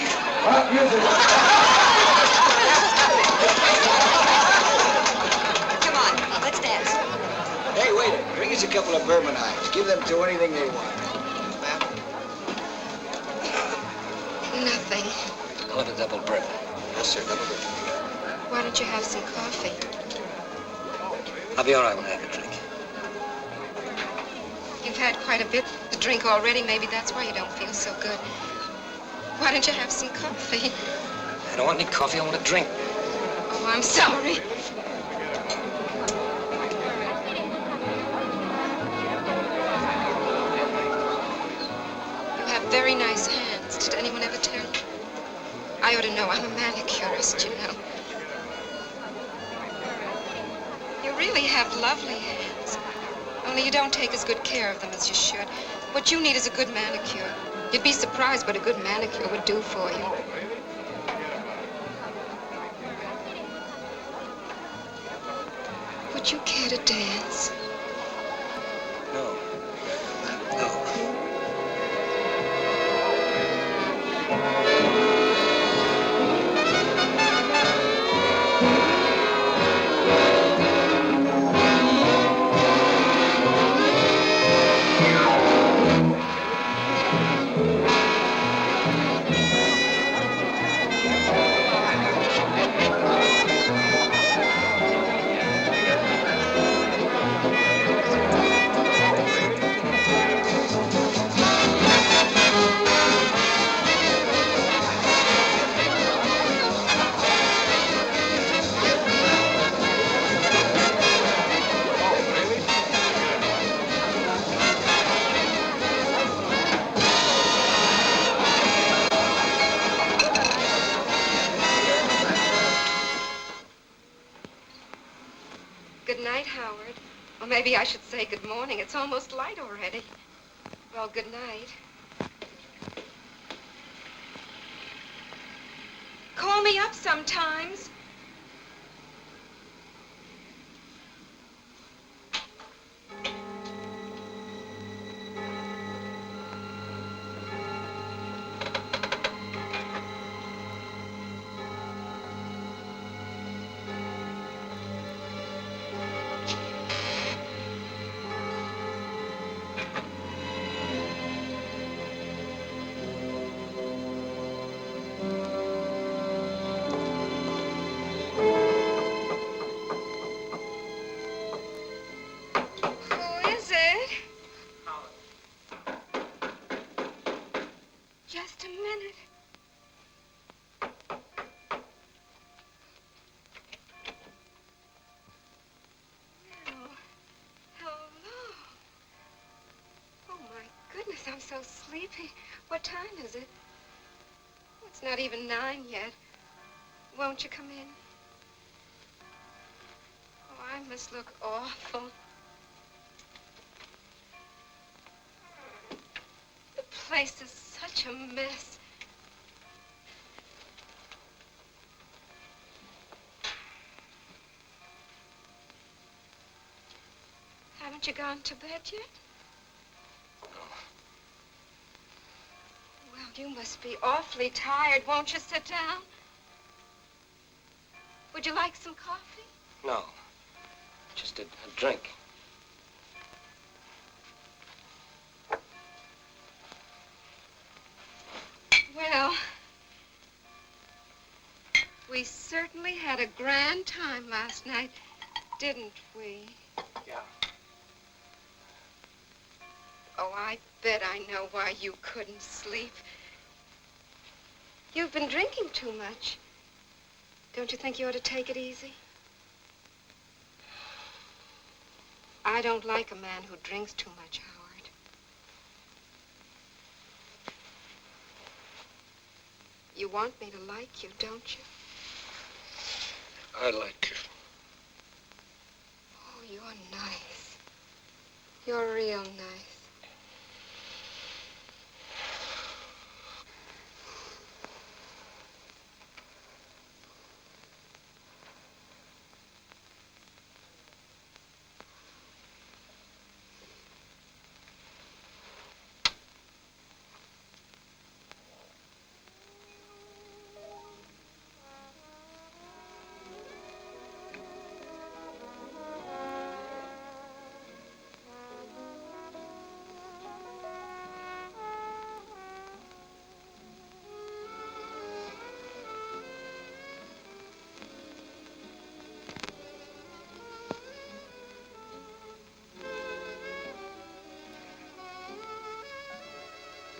on, let's dance.
Hey, waiter, bring us a couple of Bourbon Highs. Give them to anything they want. Ma'am?
Nothing.
I'll have a double bourbon.
Yes, sir, double bourbon.
Why don't you have some coffee?
I'll be all right when I have a drink.
You've had quite a bit to drink already. Maybe that's why you don't feel so good. Why don't you have some coffee?
I don't want any coffee. I want a drink.
Oh, I'm sorry. You have very nice hands. Did anyone ever tell you? I ought to know. I'm a manicurist, you know. You really have lovely hands. Only you don't take as good care of them as you should. What you need is a good manicure. You'd be surprised what a good manicure would do for you. Would you care to dance?
No. No.
Good night, Howard. Or maybe I should say good morning. It's almost light already. Well, good night. Call me up sometimes. Just a minute. Oh, hello. Oh, my goodness, I'm so sleepy. What time is it? It's not even 9 yet. Won't you come in? Oh, I must look awful. The place is such a mess. Haven't you gone to bed yet? Well, you must be awfully tired. Won't you sit down? Would you like some coffee?
No. Just a drink.
Well, we certainly had a grand time last night, didn't we?
Yeah.
Oh, I bet I know why you couldn't sleep. You've been drinking too much. Don't you think you ought to take it easy? I don't like a man who drinks too much, Howard. You want me to like you, don't you?
I like you.
Oh, you're nice. You're real nice.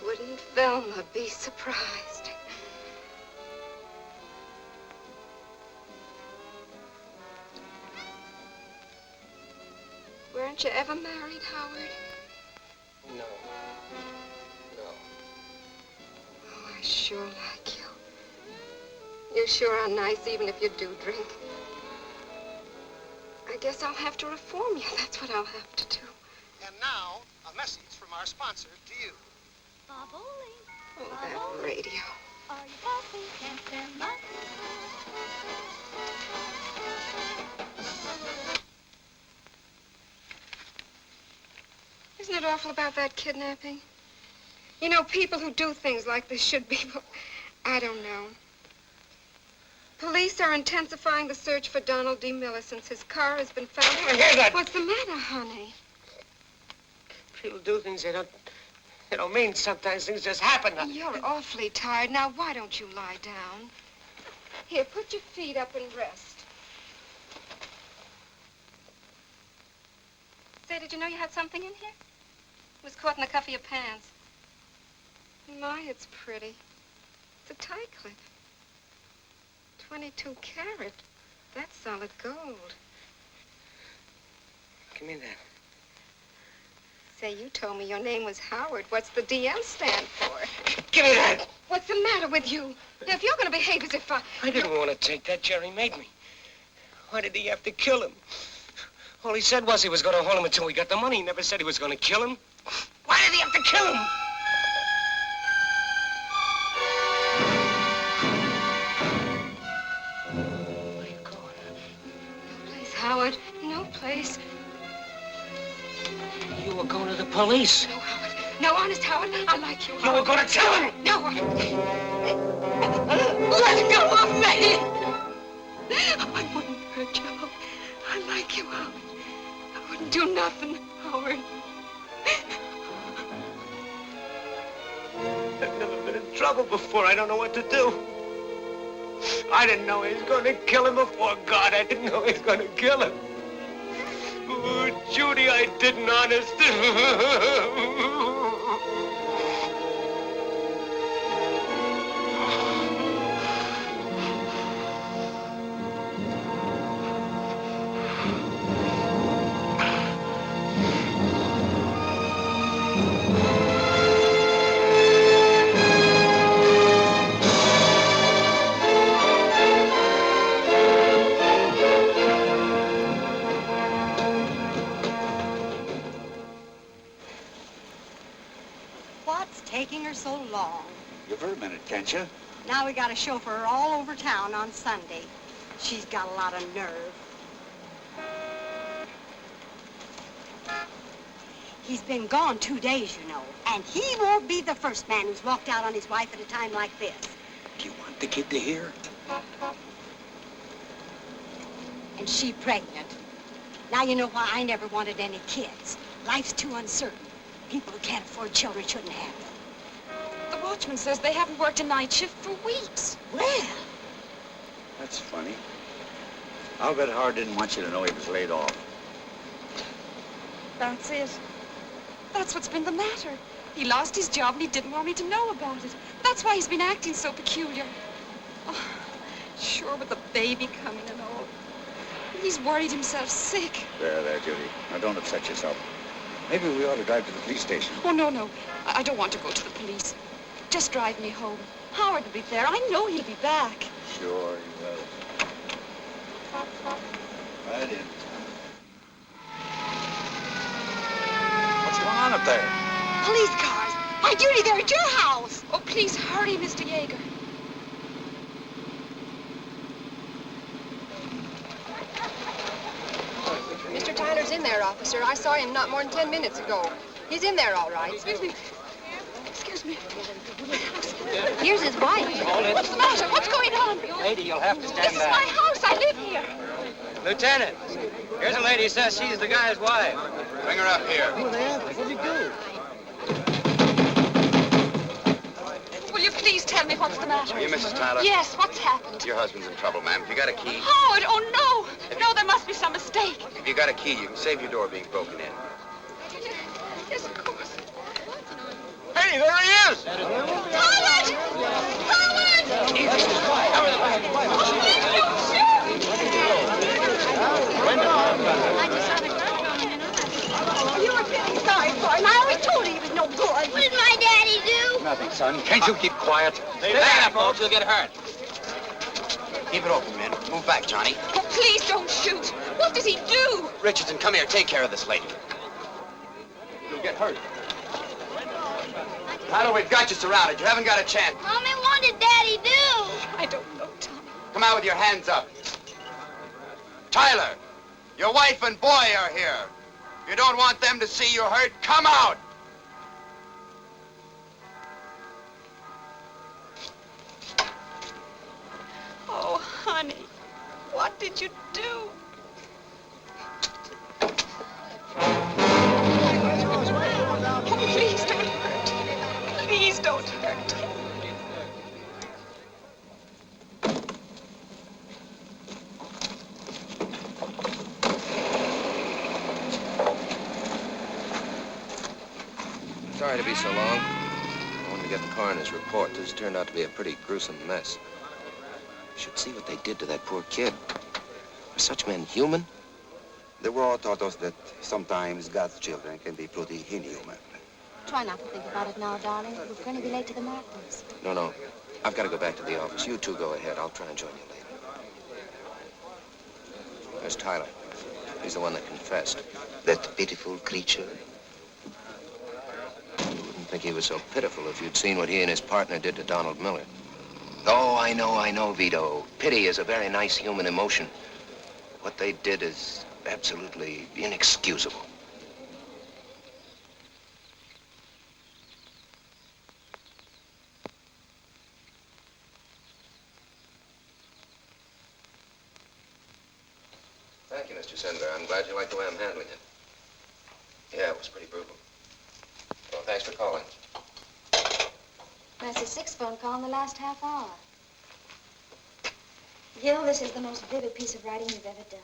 Wouldn't Velma be surprised? Weren't you ever married, Howard?
No.
Oh, I sure like you. You sure are nice, even if you do drink. I guess I'll have to reform you. That's what I'll have to do.
And now, a message from our sponsor to you.
Oh, that radio.
Are you happy? Can't stand my...
Isn't it awful about that kidnapping? You know, people who do things like this should be... I don't know. Police are intensifying the search for Donald D. Miller since his car has been found.
I hear that.
What's the matter, honey?
People do things they don't mean. Sometimes things just happen.
You're awfully tired. Now, why don't you lie down? Here, put your feet up and rest. Say, did you know you had something in here? It was caught in the cuff of your pants. My, it's pretty. It's a tie clip. 22 carat. That's solid gold.
Give me that.
Say, you told me your name was Howard. What's the DL stand for?
Give me that!
What's the matter with you? Now, if you're going to behave as if
I didn't want to take that. Jerry made me. Why did he have to kill him? All he said was he was going to hold him until we got the money. He never said he was going to kill him. Why did he have to kill him?
Howard, no place.
You were going to the police.
No, Howard. No, honest, Howard, I like you, Howard.
You were going to tell him.
No, let go of me. I wouldn't hurt you, Howard. I like you, Howard. I wouldn't do nothing, Howard.
I've never been in trouble before. I don't know what to do. I didn't know he was going to kill him before God. I didn't know he was going to kill him. Oh, Judy, I didn't, honest.
Taking her so long.
Give her a minute, can't you?
Now we got a chauffeur all over town on Sunday. She's got a lot of nerve. He's been gone 2 days, you know, and he won't be the first man who's walked out on his wife at a time like this.
Do you want the kid to hear?
And she pregnant. Now you know why I never wanted any kids. Life's too uncertain. People who can't afford children shouldn't have them.
The watchman says they haven't worked a night shift for weeks.
Well.
That's funny. I'll bet Howard didn't want you to know he was laid off.
That's it. That's what's been the matter. He lost his job and he didn't want me to know about it. That's why he's been acting so peculiar. Oh, sure, with the baby coming and all. He's worried himself sick.
There, Judy. Now, don't upset yourself. Maybe we ought to drive to the police station.
Oh, no. I don't want to go to the police. Just drive me home. Howard will be there. I know he'll be back.
Sure, he will. Right in. What's going on up there?
Police cars. My duty, they're at your house.
Oh, please hurry, Mr. Yeager.
Mr. Tyler's in there, officer. I saw him not more than 10 minutes ago. He's in there, all right.
Excuse me. Excuse me.
Here's his wife.
What's the matter? What's going on?
Lady, you'll have to stand
This is my
back.
house. I live here.
Lieutenant, here's a lady who says she's the guy's wife.
Bring her up here.
What'd you do? Will you please tell me what's the matter?
Are you Mrs. Tyler?
Yes, what's happened?
Your husband's in trouble, ma'am. Have you got a key?
Howard, oh no! No, there must be some mistake.
If you got a key, you can save your door being broken in.
Yes, of course.
Hey, there he is!
Howard!
nothing, son. Can't you keep quiet?
Stay back, folks. You'll get hurt.
Keep it open, men. Move back, Johnny.
Oh, please don't shoot. What did he do?
Richardson, come here. Take care of this lady. You'll get hurt. Tyler, we've got you surrounded. You haven't got a chance.
Mommy, what did Daddy do?
I don't know, Tom.
Come out with your hands up. Tyler, your wife and boy are here. If you don't want them to see you hurt, come out.
Oh, honey, what did you do? Oh, please don't hurt. Please don't hurt.
Sorry to be so long. I wanted to get the coroner's report. This turned out to be a pretty gruesome mess. You should see what they did to that poor kid. Are such men human?
The war taught us that sometimes God's children can be pretty inhuman.
Try not to think about it now, darling. We're going to be late to the matinee.
No. I've got to go back to the office. You two go ahead. I'll try and join you later. There's Tyler. He's the one that confessed.
That pitiful creature.
You wouldn't think he was so pitiful if you'd seen what he and his partner did to Donald Miller.
Oh, I know, Vito. Pity is a very nice human emotion. What they did is absolutely inexcusable.
Thank you, Mr. Sender. I'm glad you like the way I'm handling it. Yeah, it was pretty brutal. Well, thanks for calling.
That's the 6th phone call in the last half hour. Gil, this is the most vivid piece of writing you've ever done.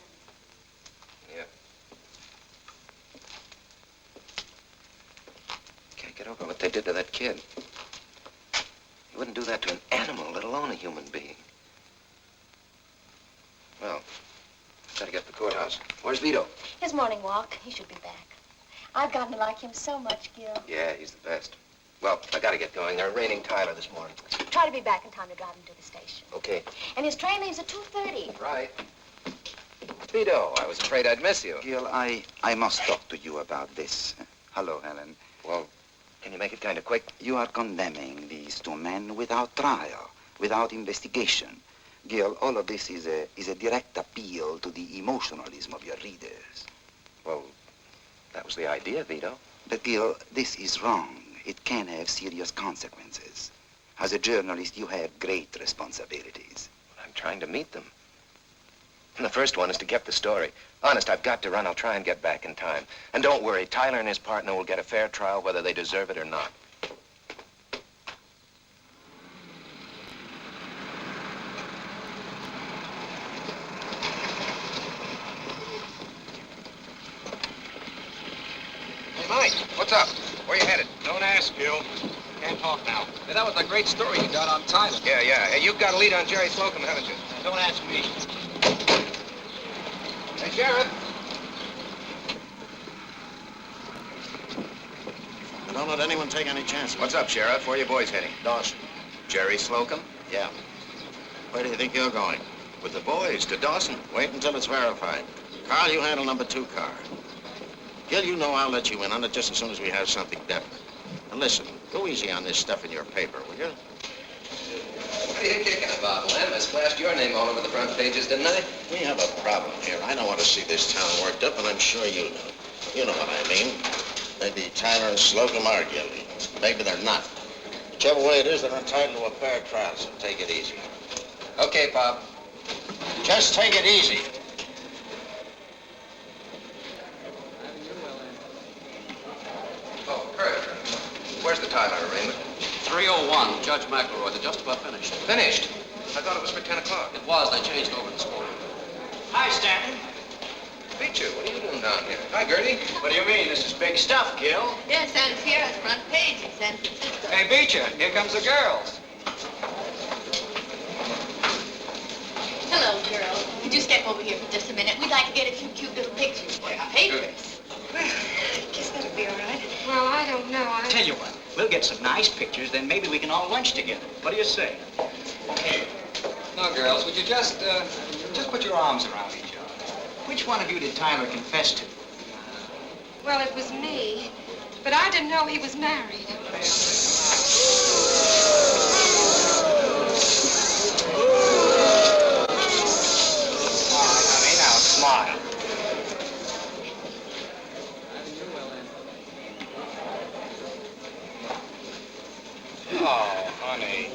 Yeah. Can't get over what they did to that kid. You wouldn't do that to an animal, let alone a human being. Well, I've got to get to the courthouse. Where's Vito?
His morning walk. He should be back. I've gotten to like him so much, Gil.
Yeah, he's the best. Well, I got to get going. They're arraigning Tyler this morning.
Try to be back in time to drive him to the station.
Okay.
And his train leaves at 2:30.
Right. Vito, I was afraid I'd miss you.
Gil, I must talk to you about this. Hello, Helen.
Well, can you make it kind of quick?
You are condemning these two men without trial, without investigation. Gil, all of this is a direct appeal to the emotionalism of your readers.
Well, that was the idea, Vito.
But Gil, this is wrong. It can have serious consequences. As a journalist, you have great responsibilities.
I'm trying to meet them. And the first one is to get the story. Honest, I've got to run. I'll try and get back in time. And don't worry, Tyler and his partner will get a fair trial whether they deserve it or not.
Hey, Mike, what's up? Where you headed?
Don't ask, Gil. Can't talk now.
Hey, that was a great story you got on Tyler.
Yeah. Hey, you've got a lead on Jerry Slocum, haven't you?
Don't ask me.
Hey, Sheriff.
Don't let anyone take any chances.
What's up, Sheriff? Where are you boys heading?
Dawson.
Jerry Slocum?
Yeah. Where do you think you're going?
With the boys to Dawson.
Wait until it's verified. Carl, you handle number 2 car. Gil, you know I'll let you in on it just as soon as we have something definite. And listen, go easy on this stuff in your paper, will you?
What are you kicking about, Lem? I splashed your name all over the front pages, didn't I?
We have a problem here. I don't want to see this town worked up, and I'm sure you do. You know what I mean. Maybe Tyler and Slocum are guilty. Maybe they're not. Whichever way it is, they're entitled to a fair trial, so take it easy.
Okay, Pop.
Just take it easy.
Oh, Kurt. Where's the Tyler arraignment?
301, Judge McElroy. They're just about finished.
Finished? I thought it was for 10 o'clock.
It was. They changed over this morning.
Hi, Stanton.
Beecher, what are you doing down here? Hi, Gertie.
What do you mean? This is big stuff, Gil.
Yes, and Sierra's front page in San Francisco.
Hey, Beecher, here comes the girls.
Hello, girls. Could you step over here for just a minute? We'd like to get a few cute little pictures for our papers.
I guess that'll be all right. Well, I don't know.
Tell you what, we'll
get some nice pictures, then maybe we can all lunch together. What do you say?
Now, girls, would you just put your arms around each other?
Which one of you did Tyler confess to?
Well, it was me, but I didn't know he was married.
Honey, now smile. Oh, honey.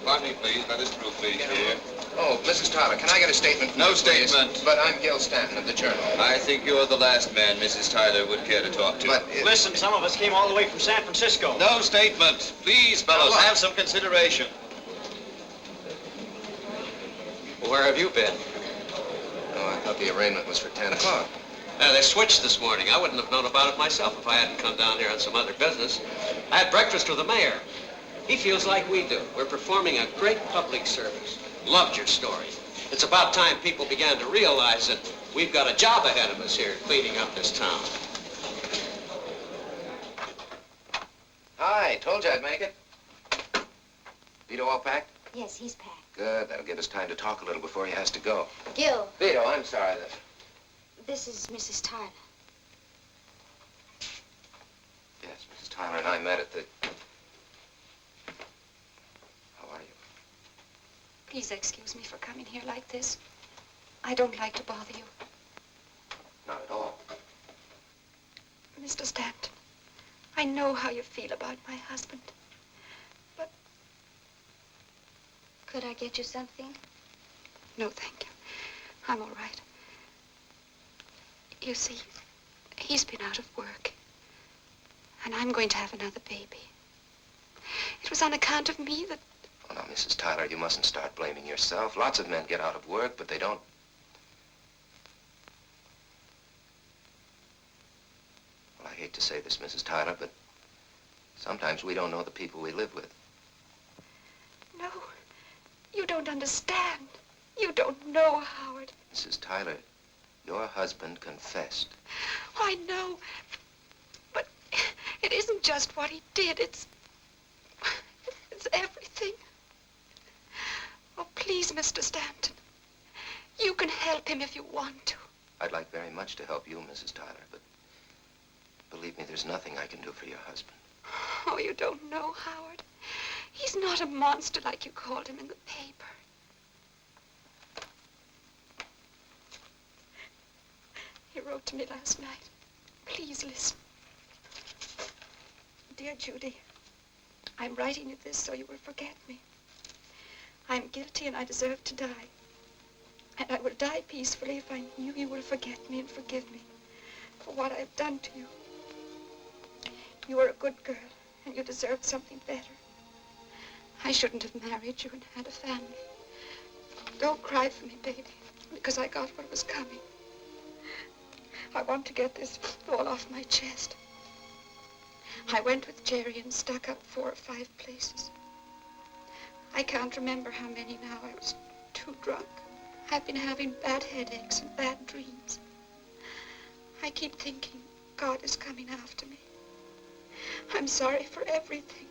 Pardon me, please. Let us through, please, dear. Oh, Mrs. Tyler, can I get a statement?
No
please?
statement.
But I'm Gil Stanton of the Journal.
I think you're the last man Mrs. Tyler would care to talk to.
But
Listen, some of us came all the way from San Francisco.
No statement. Please, fellows,
what?
have some consideration.
Where have you been?
Oh, I thought the arraignment was for 10 o'clock.
They switched this morning. I wouldn't have known about it myself if I hadn't come down here on some other business. I had breakfast with the mayor. He feels like we do. We're performing a great public service. Loved your story. It's about time people began to realize that we've got a job ahead of us here cleaning up this town.
Hi, told you I'd make it. Vito all packed?
Yes, he's packed.
Good, that'll give us time to talk a little before he has to go.
Gil,
Vito, I'm sorry that...
this is Mrs. Tyler.
Yes, Mrs. Tyler and I met at the... How are you?
Please excuse me for coming here like this. I don't like to bother you.
Not at all.
Mr. Stanton, I know how you feel about my husband. But...
Could I get you something?
No, thank you. I'm all right. You see, he's been out of work. And I'm going to have another baby. It was on account of me that...
Oh, now, Mrs. Tyler, you mustn't start blaming yourself. Lots of men get out of work, but they don't... Well, I hate to say this, Mrs. Tyler, but sometimes we don't know the people we live with.
No, you don't understand. You don't know, Howard.
Mrs. Tyler, your husband confessed.
Oh, I know. But it isn't just what he did. It's everything. Oh, please, Mr. Stanton. You can help him if you want to.
I'd like very much to help you, Mrs. Tyler, but believe me, there's nothing I can do for your husband.
Oh, you don't know, Howard. He's not a monster like you called him in the paper. He wrote to me last night. Please listen. Dear Judy, I'm writing you this so you will forget me. I'm guilty and I deserve to die. And I will die peacefully if I knew you will forget me and forgive me for what I've done to you. You are a good girl and you deserved something better. I shouldn't have married you and had a family. Don't cry for me, baby, because I got what was coming. I want to get this all off my chest. I went with Jerry and stuck up 4 or 5 places. I can't remember how many now. I was too drunk. I've been having bad headaches and bad dreams. I keep thinking God is coming after me. I'm sorry for everything.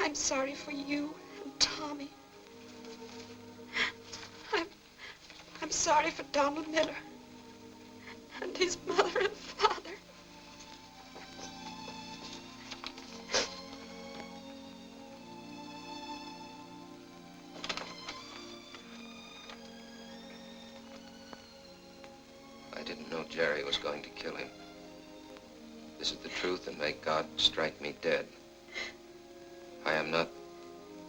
I'm sorry for you and Tommy. I'm sorry for Donald Miller and his mother and father.
I didn't know Jerry was going to kill him. This is the truth, and may God strike me dead. I am not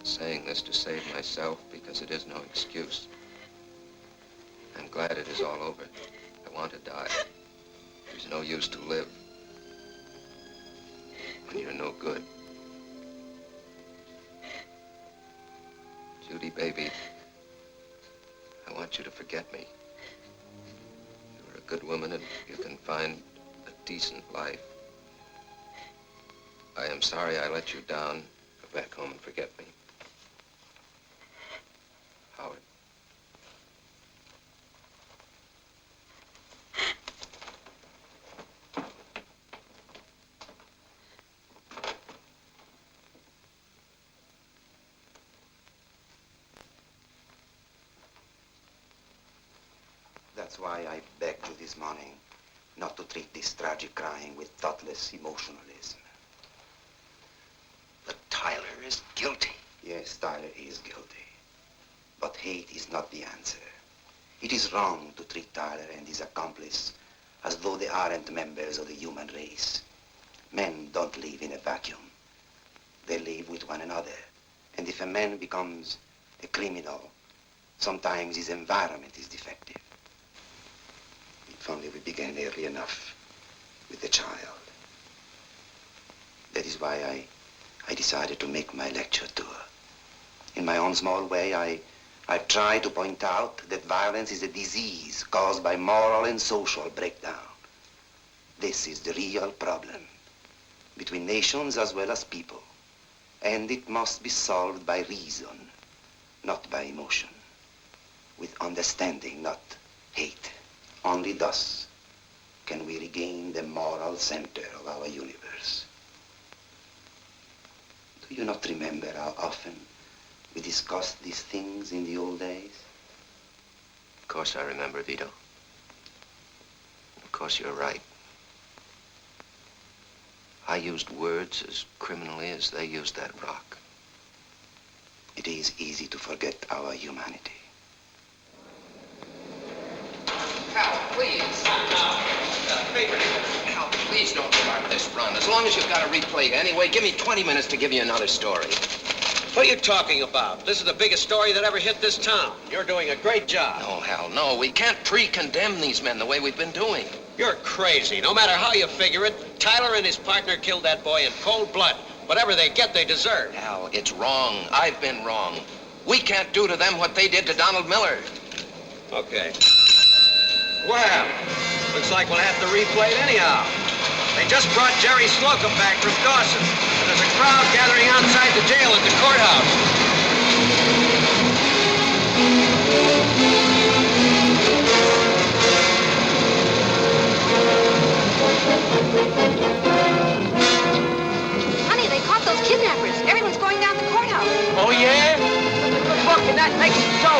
saying this to save myself, because it is no excuse. I'm glad it is all over. I want to die. There's no use to live when you're no good. Judy, baby, I want you to forget me. You're a good woman and you can find a decent life. I am sorry I let you down. Go back home and forget me. Howard.
That's why I begged you this morning not to treat this tragic crying with thoughtless emotionalism.
But Tyler is guilty.
Yes, Tyler is guilty. But hate is not the answer. It is wrong to treat Tyler and his accomplice as though they aren't members of the human race. Men don't live in a vacuum. They live with one another. And if a man becomes a criminal, sometimes his environment is defective. If only we began early enough with the child. That is why I decided to make my lecture tour. In my own small way, I've tried to point out that violence is a disease caused by moral and social breakdown. This is the real problem between nations as well as people. And it must be solved by reason, not by emotion. With understanding, not hate. Only thus can we regain the moral center of our universe. Do you not remember how often we discussed these things in the old days?
Of course I remember, Vito. Of course you're right. I used words as criminally as they used that rock.
It is easy to forget our humanity.
Hal, please. Hal, please don't start this run. As long as you've got a replay anyway, give me 20 minutes to give you another story.
What are you talking about? This is the biggest story that ever hit this town. You're doing a great job.
No, Hal, no. We can't pre-condemn these men the way we've been doing.
You're crazy. No matter how you figure it, Tyler and his partner killed that boy in cold blood. Whatever they get, they deserve.
Hal, it's wrong. I've been wrong. We can't do to them what they did to Donald Miller.
Okay. Well, looks like we'll have to replay it anyhow. They just brought Jerry Slocum back from Dawson, and there's a crowd gathering outside the jail at the courthouse.
Honey, they caught those kidnappers. Everyone's going down the courthouse.
Oh, yeah? That's a good book, and that makes it so.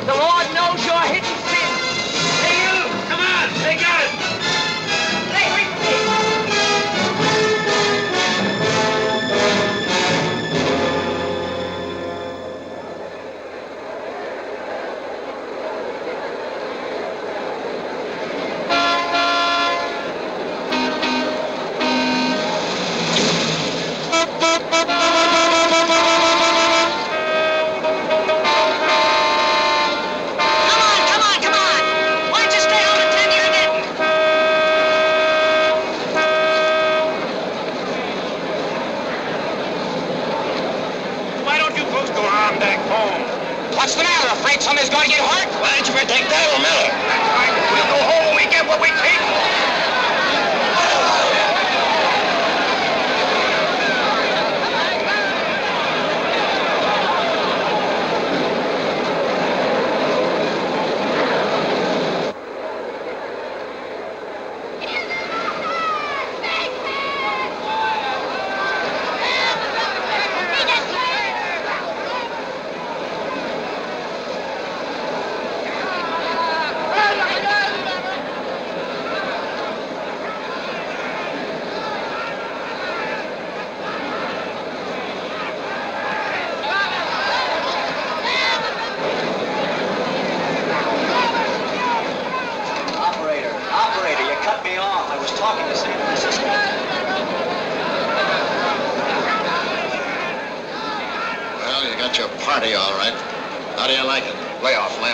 The Lord knows your hidden sin. Hey, you! Come on! They got it! They reached me!
What's the matter? Afraid somebody's going to get hurt? Why don't you protect Donald Miller? We'll go home when we get what we take.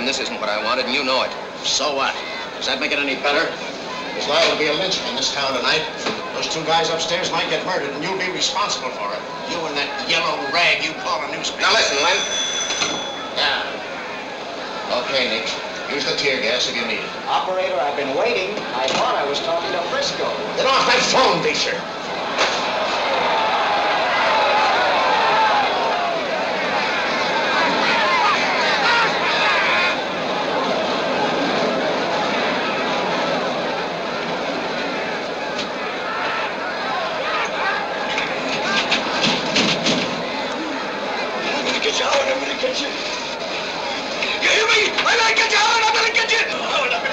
This isn't what I wanted, and you know it.
So what? Does that make it any better? There's liable to be a lynching in this town tonight. Those two guys upstairs might get murdered, and you'll be responsible for it. You and that yellow rag you call a newspaper.
Now listen, Len.
Yeah. Okay, Nick. Use the tear gas if you need it.
Operator, I've been waiting. I thought I was talking to Frisco.
Get off that phone, Beecher.
I'm gonna get you. You hear me? I'm gonna get you out. I'm gonna get you.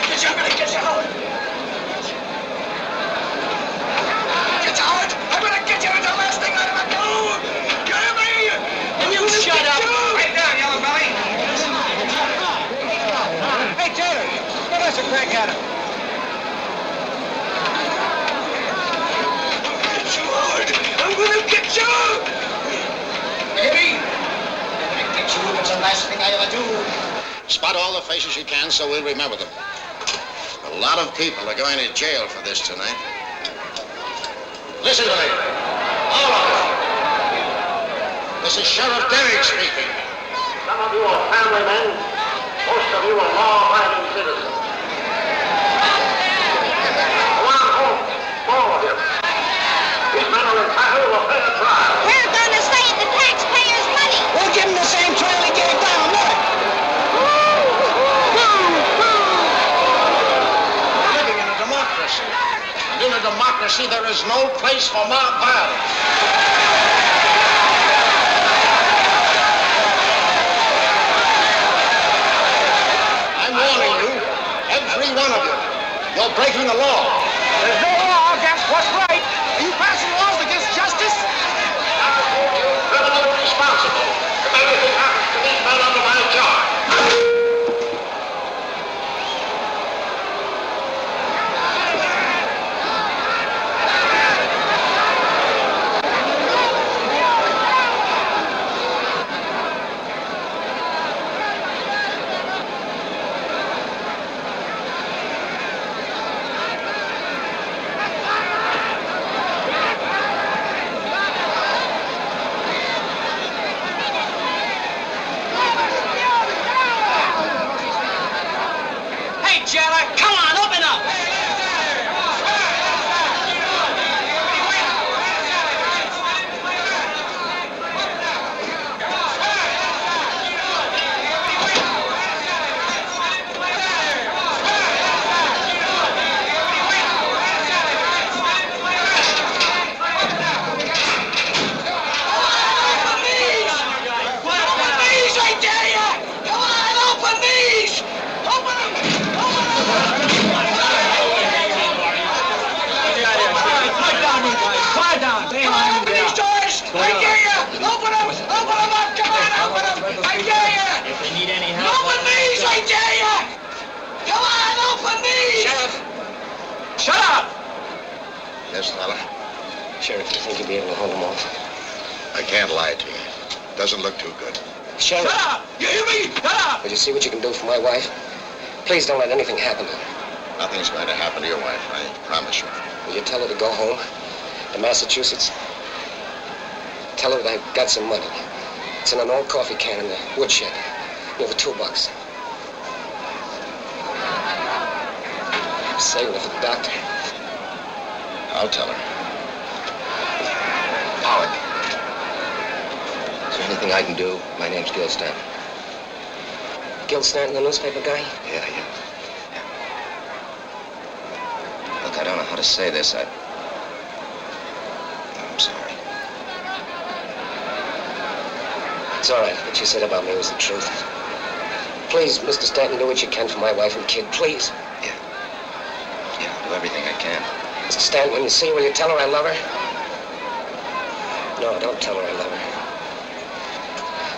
get him.
Get you hard. I'm gonna get you.
Baby!
Get you. It's the last thing I ever do. Spot all the faces you can so we'll remember them. A lot of people are going to jail for this tonight. Listen to me. All of you. This is Sheriff Derrick speaking.
Some of you are family men. Most of you are law-abiding citizens. Go on home, all of you. These men are entitled to a fair trial.
We're going to save the taxpayers' money.
We'll give him the same trial he gave down there.
We're living in a democracy. And in a democracy, there is no place for mob violence. I'm warning you, every one of you. You're breaking the law.
There's no law against what's right. Are you passing laws against justice?
I hold you criminally responsible if anything happens to these men under my charge.
Hey, jailer, come on, open up.
Shut up!
Yes, fella.
Sheriff, you think you'll be able to hold them off?
I can't lie to you. Doesn't look too good.
Sheriff.
Shut up! You hear me? Shut up!
Will you see what you can do for my wife? Please don't let anything happen to her.
Nothing's going to happen to your wife, I promise you.
Will you tell her to go home to Massachusetts? Tell her that I've got some money. It's in an old coffee can in the woodshed. Near the toolbox. I'm saving it for the doctor.
I'll tell her.
Howard. Is there anything I can do? My name's Gil Stanton.
Gil Stanton, the newspaper guy?
Yeah. Look, I don't know how to say this. I'm sorry.
It's all right. What you said about me was the truth. Please, Mr. Stanton, do what you can for my wife and kid. Please.
Yeah, I'll do everything I can.
Mr. Stanton, when you see her, will you tell her I love her? No, don't tell her I love her.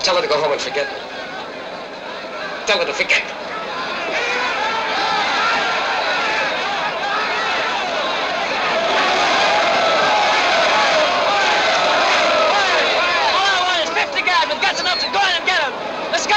Tell her to go home and forget me. Tell her to forget me.
All I want is 50 guys with guts enough to go in and get him. Let's go!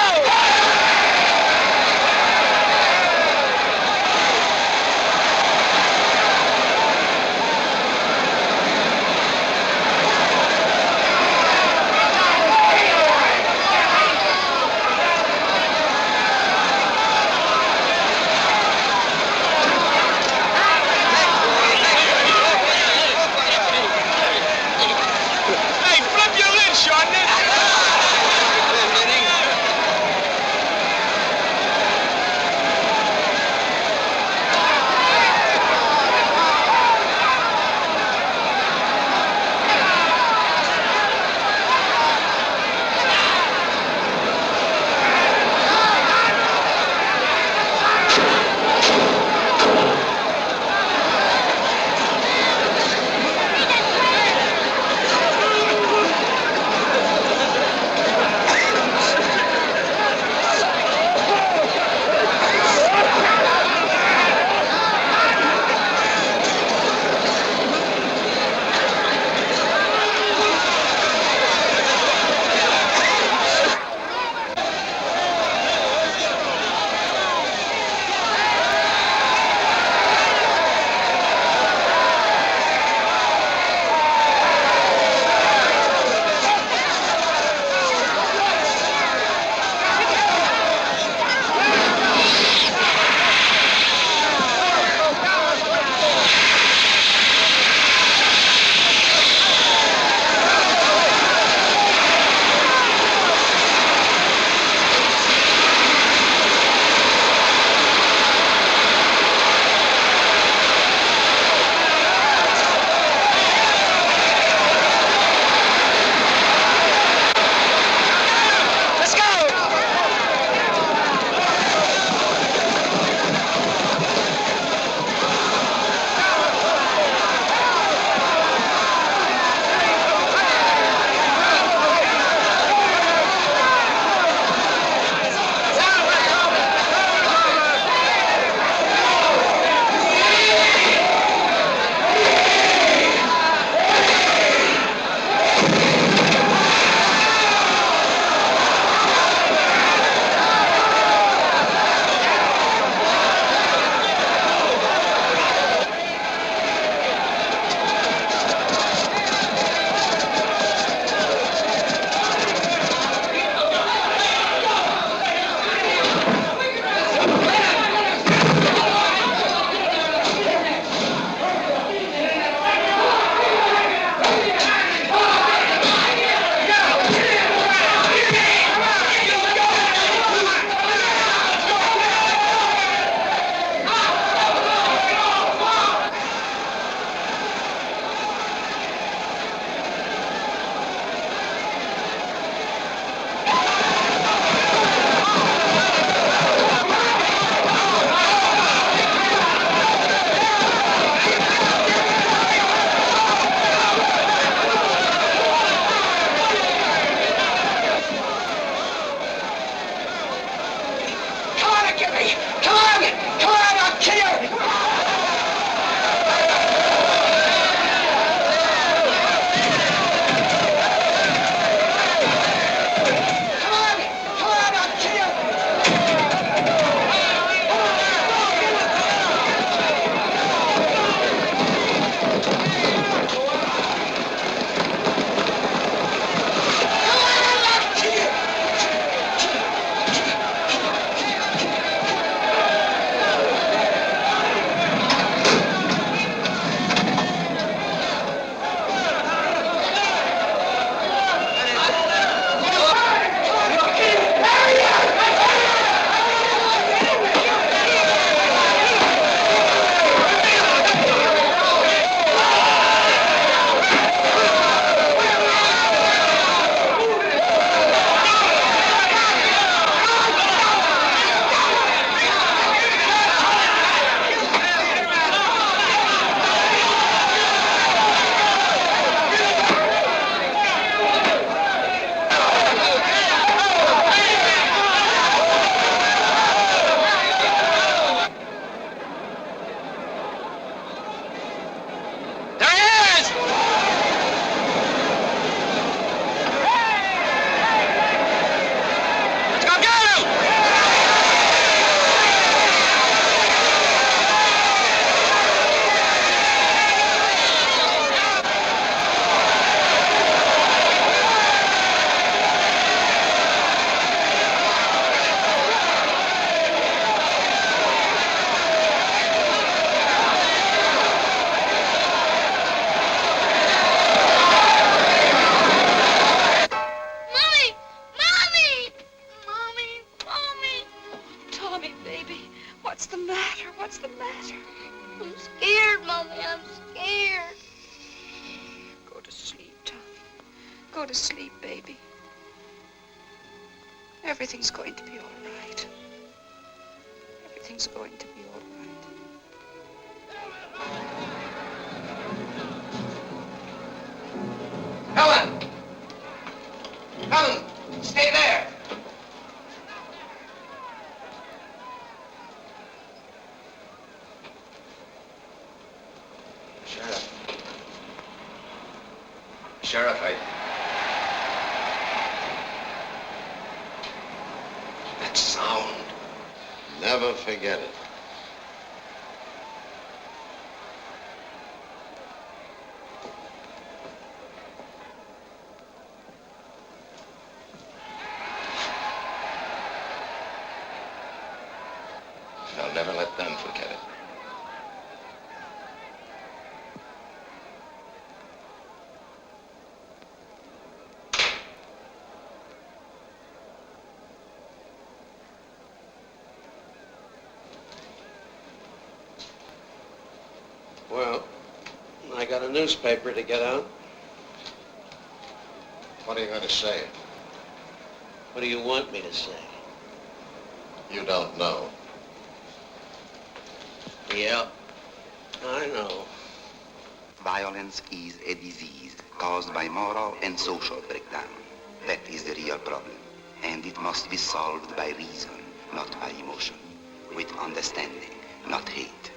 baby. What's the matter? What's the matter?
I'm scared, Mommy. I'm scared.
Go to sleep, Tommy. Go to sleep, baby. Everything's going to be all right. Everything's going to be all right.
Helen! Helen, stay there!
Sheriff,
That sound. Never forget it.
I'll never let them forget it.
Well, I got a newspaper to get out.
What are you going to say?
What do you want me to say?
You don't know.
Yeah, I know.
Violence is a disease caused by moral and social breakdown. That is the real problem. And it must be solved by reason, not by emotion. With understanding, not hate.